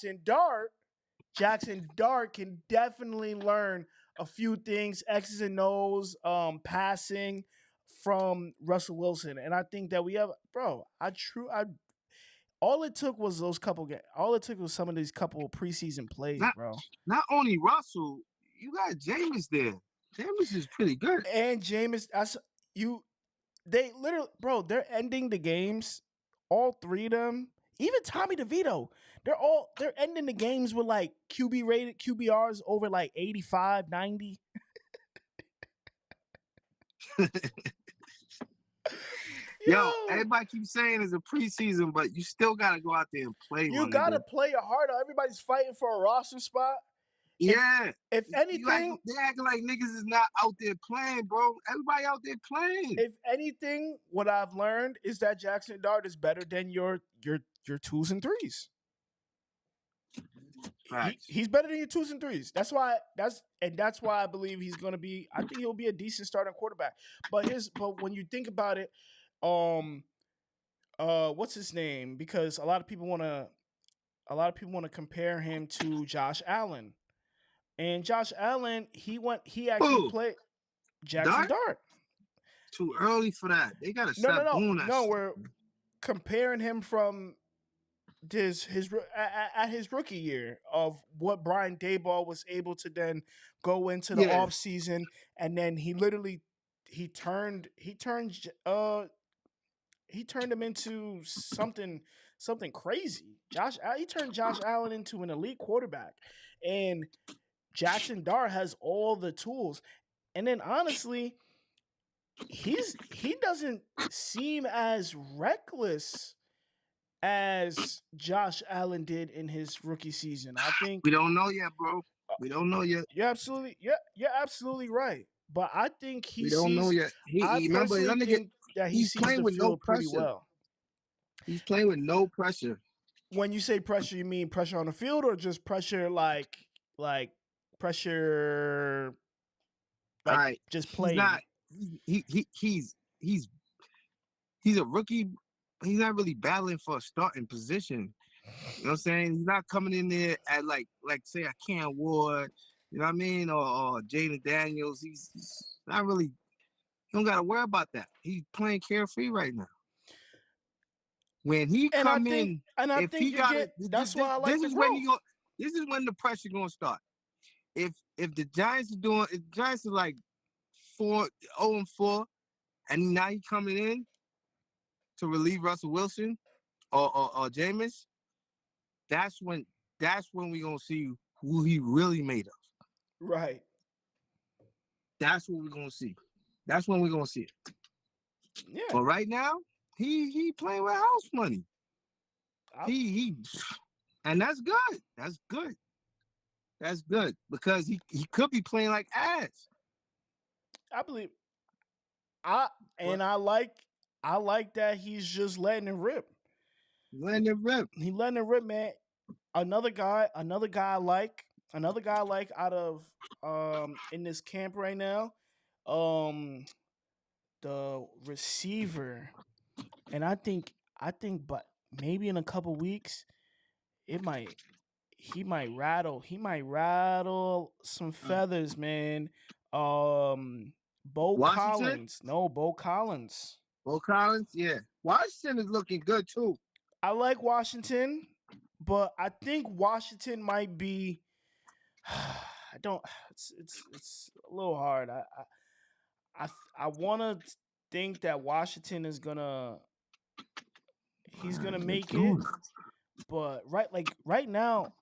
Jaxson Dart can definitely learn a few things, X's and O's, passing from Russell Wilson, and I think that we have, bro. I all it took was those couple games. All it took was some of these couple preseason plays, Not bro. not only Russell, you got Jameis there. Jameis is pretty good. And Jameis, you. They literally, bro. They're ending the games. All three of them, even Tommy DeVito, they're ending the games with like QBRs over like 85, 90. Yo, Yo, everybody keeps saying it's a preseason, but you still gotta go out there and play, you my gotta nigga. play your heart out. Everybody's fighting for a roster spot. If Yeah. if You act, anything, they acting like niggas is not out there playing, bro. Everybody out there playing. what I've learned is that Jaxson Dart is better than your twos and threes. Facts. He's better than your twos and threes. That's why I believe he's gonna be. I think he'll be a decent starting quarterback. But when you think about it, um, what's his name? Because a lot of people want to compare him to Josh Allen, and Josh Allen he actually Who? played Jaxson Dart? Dart. Too early for that. They gotta No, no, stop no, doing that no. shit. We're comparing him from at his rookie year of what Brian Daboll was able to then go into the Yeah. off season, and then he literally he turned he turned him into something crazy. He turned Josh Allen into an elite quarterback, and Jaxson Dart has all the tools. And then honestly, he doesn't seem as reckless as Josh Allen did in his rookie season. I think We don't know yet, bro. We don't know yet. you're absolutely right. But I think We don't know yet. I He remember personally that nigga. think that he He's sees playing the with no field pretty pressure. well. He's playing with no pressure. When you say pressure, you mean pressure on the field or just pressure like pressure All like right. just He's not. playing? He's he's a rookie. He's not really battling for a starting position. You know what I'm saying? He's not coming in there at like say a Cam Ward, you know what I mean, or Jaden Daniels. He's not really. You don't got to worry about that. He's playing carefree right now. When he come in, And I if he think got again, it, that's why I like this the is when he go. growth. This is when the pressure gonna start. If the Giants are doing, if the Giants are like 4-0-4, and now he coming in, to relieve Russell Wilson or Jameis, that's when we're gonna see who he really made of. Right. That's what we're gonna see. That's when we're gonna see it. Yeah. But right now, he playing with house money. I He and that's good. That's good. That's good because he could be playing like ass. I believe I But and I like that he's just letting it rip. letting it rip. He letting it rip, man. Another guy I like out of in this camp right now, um the receiver. And I think but maybe in a couple weeks it might he might rattle some feathers, man. Bo Washington, Collins. No, Bo Collins. Bo Collins, yeah. Washington is looking good too. I like Washington, but I think Washington might be I don't it's a little hard. I want to think that Washington is going to he's going to make it, but right now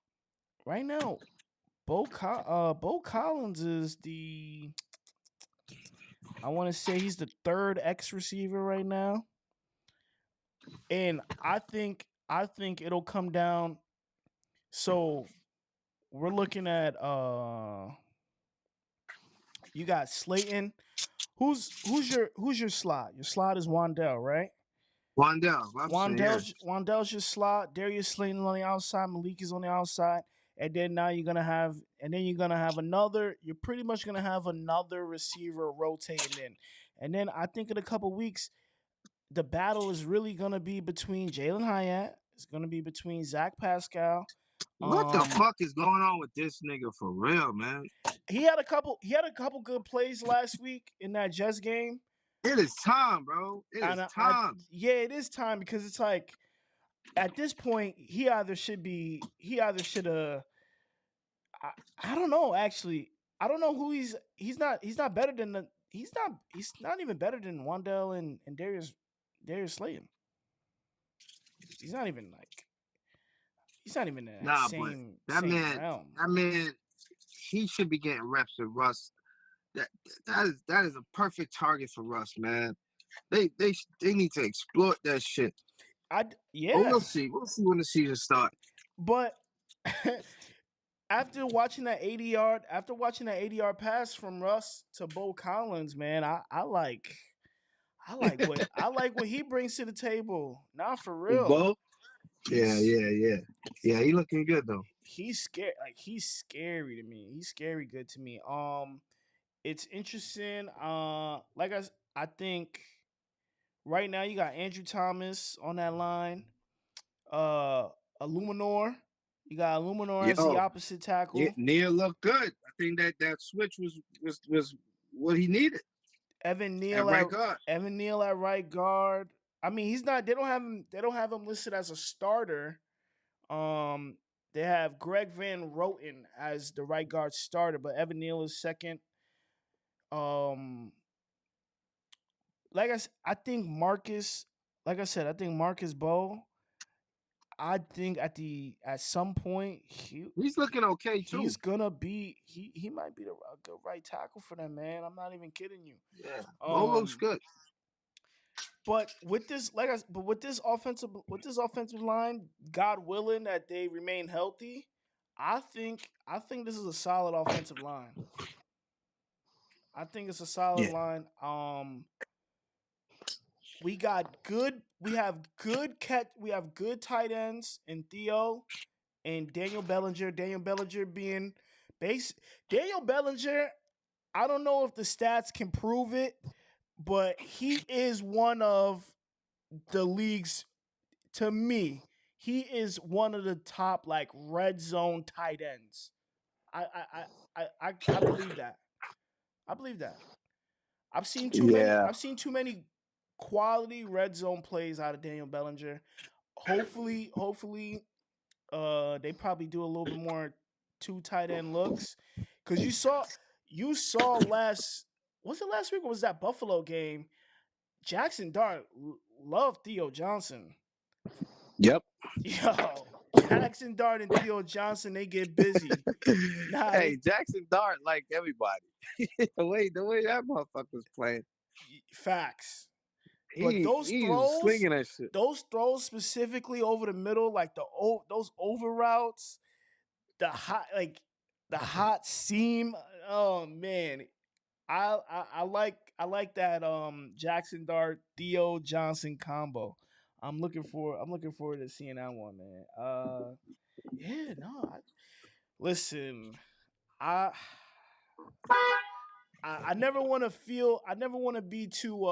Bo Collins is the I want to say he's the third X receiver right now, and I think it'll come down. So we're looking at you got Slayton. Who's your slot? Your slot is Wandell, right? Wandell, I'm saying, yeah. Wandell's your slot. Darius Slayton on the outside. Malik is on the outside. And then now you're gonna have another. You're pretty much gonna have another receiver rotating in. And then I think in a couple weeks, the battle is really gonna be between Jalen Hyatt. It's gonna be between Zach Pascal. What the Um, fuck is going on with this nigga for real, man? he had a couple good plays last week in that Jets game. It is time, bro. It And is I time. yeah, it is time because it's like at this point he either should have I, I don't know actually. I don't know who he's not better than he's not even better than Wandell and Darius Slayton. He's not even like he's not even in that Nah, but same that same man, realm. that man, he should be getting reps with Russ. That that is a perfect target for Russ, man. They need to exploit that shit. But Yeah, we'll see. We'll see when the season starts. but after watching that 80 yard pass from Russ to Bo Collins, man, I like what he brings to the table. Not for real. Bo? Yeah, He's yeah, yeah. Yeah, he looking good though. he's scary. Like he's scary to me. He's scary good to me. It's interesting. I think right now you got Andrew Thomas on that line. Uh, Illuminor. You got Illuminor as the Yo, opposite yeah, tackle. Neil looked good. I think that switch was what he needed Evan at Neal at right guard. Evan Neal at right guard. I mean, he's not. They don't have him. They don't have him listed as a starter. Um, they have Greg Van Roten as the right guard starter, but Evan Neal is second. Um, I think Marcus. Like I said, I think Marcus Bow. I think at some point He's looking okay too. he's gonna be he might be the good right tackle for them, man. I'm not even kidding you. Yeah, Bo looks Um, good. but with this offensive line, God willing that they remain healthy, I think this is a solid offensive line. I think it's a solid Yeah, line. We have good tight ends in Theo and Daniel Bellinger. Daniel Bellinger being base. Daniel Bellinger, I don't know if the stats can prove it, but he is one of the league's to me, he is one of the top like red zone tight ends. I believe that. I believe that. I've seen too many. yeah. I've seen too many quality red zone plays out of Daniel Bellinger. Hopefully, they probably do a little bit more two tight end looks because you saw last was it last week or was that Buffalo game? Jaxson Dart love Theo Johnson. Yep. Yo, Jaxson Dart and Theo Johnson, they get busy. Nah, Hey, they Jaxson Dart like everybody. the way that motherfucker's playing, facts. But he's slinging that shit. those throws specifically over the middle, like those over routes, the hot seam. Oh man, I like that Jaxson Dart Theo Johnson combo. I'm looking forward to seeing that one, man. Yeah, no. Listen, I I never want to feel I never want to be too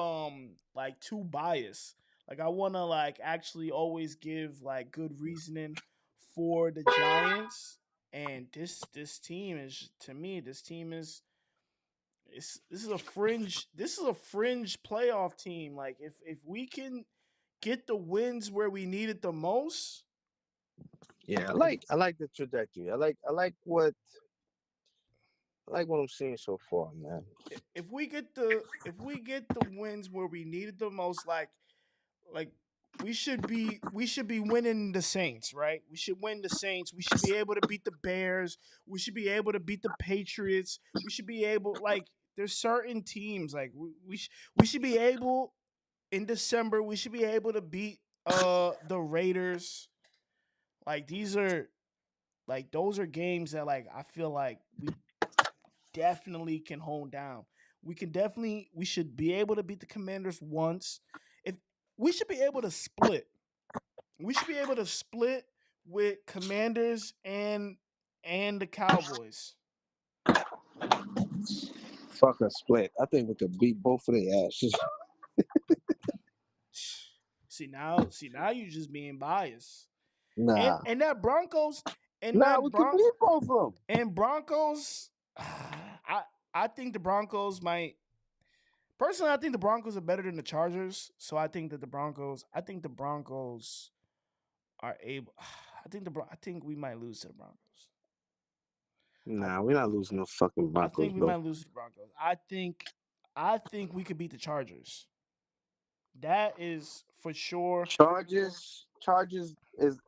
like too biased. Like I want to like actually always give like good reasoning for the Giants, and this team is, to me, this is a fringe playoff team. Like if we can get the wins where we need it the most, Yeah, if I like the trajectory. I like what I'm seeing so far, man. if we get the wins where we need it the most, like we should be winning the Saints, right? We should win the Saints. We should be able to beat the Bears. We should be able to beat the Patriots. We should be able, like, there's certain teams like we should be able in December. We should be able to beat the Raiders. Like these are like those are games that like I feel like we definitely can hold down. We should be able to beat the Commanders once. If we should be able to split. We should be able to split with Commanders and the Cowboys. Fuck a split. I think we could beat both of their asses. See now you just being biased. And Nah. and that Broncos Nah, we could beat both of them. and Broncos I think the Broncos might, personally, I think the Broncos are better than the Chargers. So I think the Broncos are able. I think we might lose to the Broncos. I Nah, we're not losing no fucking I Broncos, think we bro. might lose to the Broncos. I think we could beat the Chargers. That is for sure. Chargers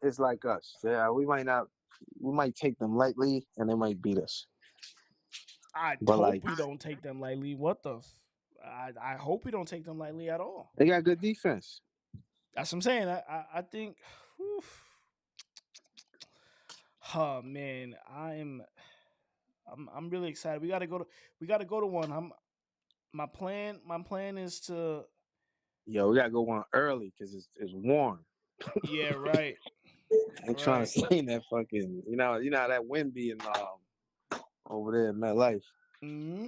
is like us. Yeah, we might take them lightly and they might beat us. I But hope like we don't take them lightly. What the? I hope we don't take them lightly at all. they got good defense. That's what I'm saying. I think. Whew, oh man, I'm really excited. We gotta go to one. My plan is to. Yo, we gotta go one early because it's warm. Yeah, right, I'm trying to right. stay in that fucking you know how that wind be in over there in MetLife. Hmm.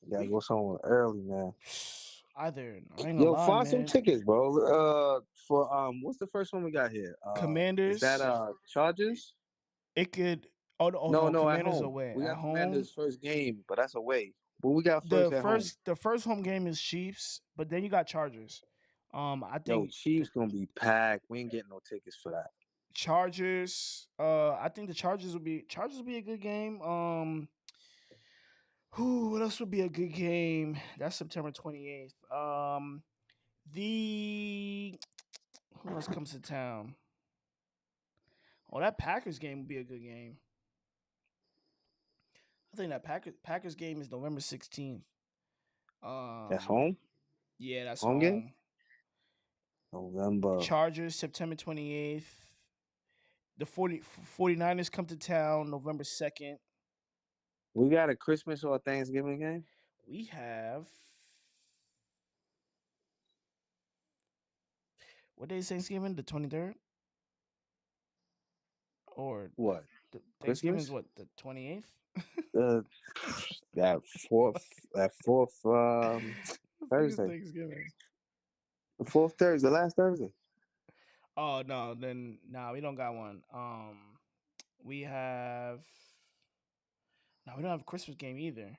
You gotta We go somewhere early, man. either I ain't gonna Yo, lie, find some man. tickets, bro. For what's the first one we got here? Is that Commanders. Chargers? It could. Oh, No, no, no, at Commanders home. away. We At got home, Commanders first game, but that's away. But we got first at home. the first home game is Chiefs, but then you got Chargers. I Yo, think the Chiefs gonna be packed. We ain't getting no tickets for that. Chargers. I think the Chargers will be a good game. Who? What else would be a good game? That's September 28th. The who else comes to town? Oh, that Packers game would be a good game. I think that Packers game is November 16th. That's Um, home. yeah, that's Home game. home. November. Chargers September 28th. The 49ers come to town November 2nd. We got a Christmas or a Thanksgiving game. We have, what day is Thanksgiving? The 23rd? Or What? Thanksgiving is Christmas? what, the 28th? Uh, that fourth, that fourth The fuck is Thursday. Thanksgiving? The fourth Thursday, last Thursday. Oh no, then we don't got one. We have no, we don't have a Christmas game either.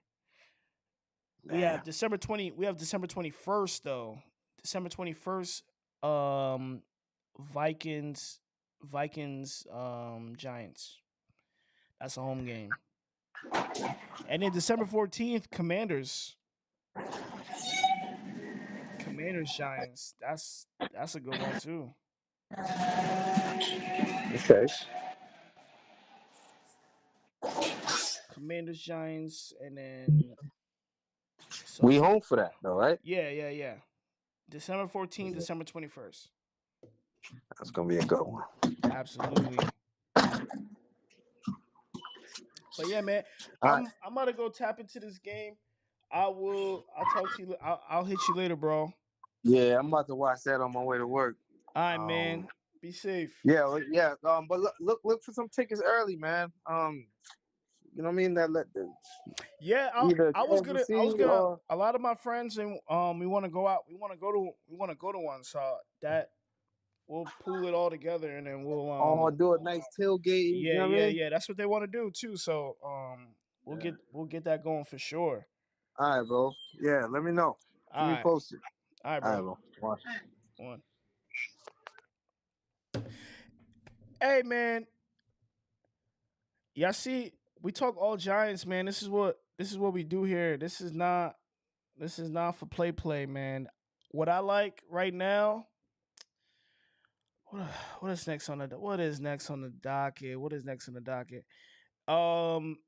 We Damn. have December 21st though. December 21st, um Vikings Giants. That's a home game. And then December 14th, Commanders Giants. That's a good one too. Okay. Commanders Giants, and then We so home for that though, right? yeah. December 14th, Yeah. December 21st. That's gonna be a good one. Absolutely. But yeah, man, All right. I'm about to go tap into this game. I'll talk to you. I'll hit you later, bro. Yeah, I'm about to watch that on my way to work. All right, Um, man. Be safe. yeah, yeah. But look for some tickets early, man. You know what I mean? Yeah, Either I was gonna Kansas City or a lot of my friends and we want to go out. We want to go to one. So that we'll pull it all together and then we'll do a nice tailgate. You know what I mean? yeah. That's what they want to do too. So Yeah. we'll get that going for sure. All right, bro. Yeah, let me know. All Keep me right, posted. all right, All right, bro. bro. Watch. One. Hey, man. Yeah, see, we talk all Giants, man. This is what we do here. This is not for play, man. What I like right now. What, what is next on the What is next on the docket? What is next on the docket? Um,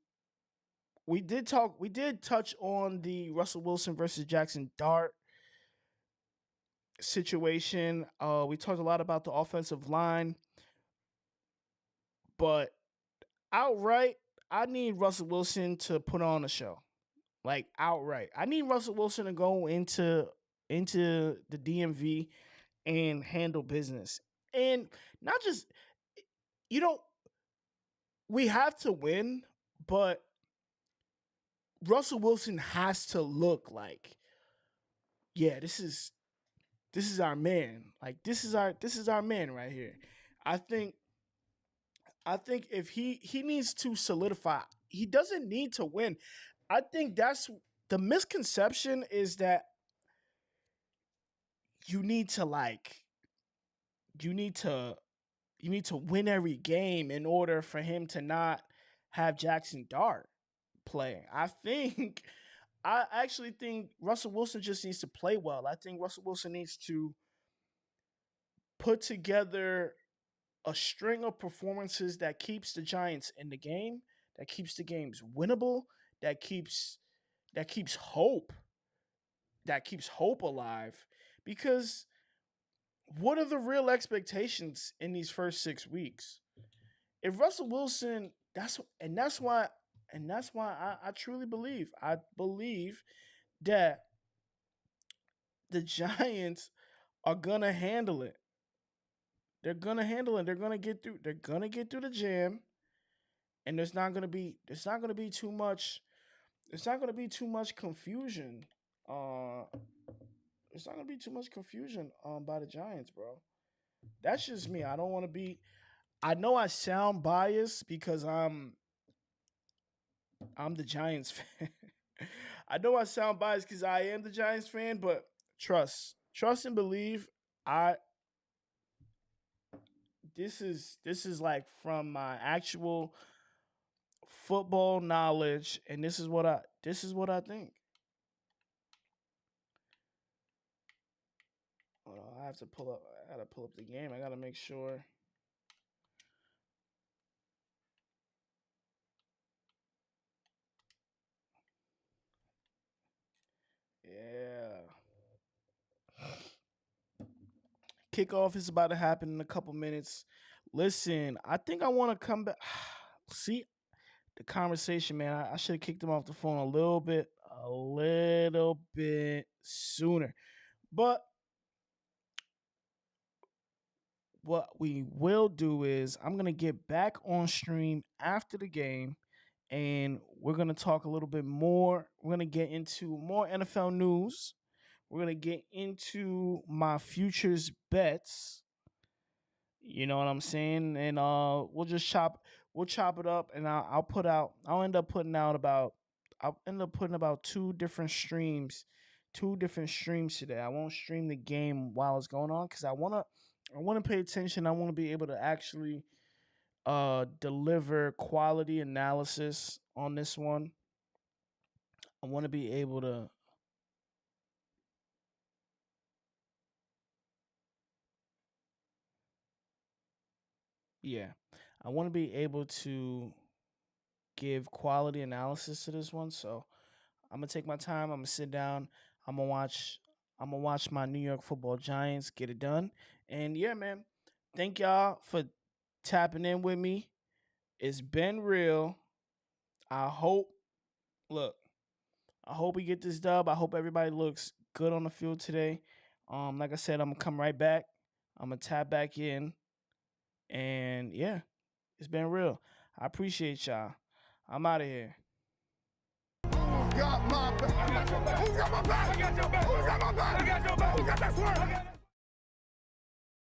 we did touch on the Russell Wilson versus Jackson Dart situation. We talked a lot about the offensive line, but outright, I need Russell Wilson to put on a show. Like outright. I need Russell Wilson to go into the DMV and handle business. And not just you know, we have to win, but Russell Wilson has to look like, yeah, this is our man. Like this is our man right here. I think I think if he needs to solidify, he doesn't need to win. I think that's the misconception is that you need to like you need to you need to win every game in order for him to not have Jackson Dart play. I actually think Russell Wilson just needs to play well. I think Russell Wilson needs to put together a string of performances that keeps the Giants in the game, that keeps the games winnable, that keeps that keeps hope, that keeps hope alive. Because what are the real expectations in these first 6 weeks? If Russell Wilson, that's why I truly believe. I believe that the Giants are gonna handle it. They're gonna handle it. They're gonna get through. They're gonna get through the jam, and there's not gonna be too much. It's not gonna be too much confusion. Uh, it's not gonna be too much confusion by the Giants, bro. That's just me. I don't want to be. I know I sound biased because I'm the Giants fan. I know I sound biased because I am the Giants fan, but trust and believe. I this is like from my actual football knowledge, and this is what I think. Hold on, I have to pull up. I gotta pull up the game. I gotta make sure. Yeah, kickoff is about to happen in a couple minutes. Listen, I think I want to come back. See the conversation, man. I should have kicked him off the phone a little bit sooner. But what we will do is I'm gonna get back on stream after the game, and we're gonna talk a little bit more. We're gonna get into more NFL news. We're gonna get into my futures bets. You know what I'm saying? And we'll chop it up, and I'll end up putting about two different streams today. I won't stream the game while it's going on because I wanna pay attention. I want to be able to actually deliver quality analysis on this one. I want to be able to Yeah, I want to be able to give quality analysis to this one. So I'm gonna take my time. I'm gonna sit down. I'm gonna watch. I'm gonna watch my New York Football Giants get it done. And yeah, man, thank y'all for tapping in with me. It's been real. I hope. Look, I hope we get this dub. I hope everybody looks good on the field today. Like I said, I'm gonna come right back. I'm gonna tap back in, and yeah, it's been real. I appreciate y'all. I'm out of here. Got my back. Who got my back? I got your back. Who got my back? I got your back. Who got that swerve?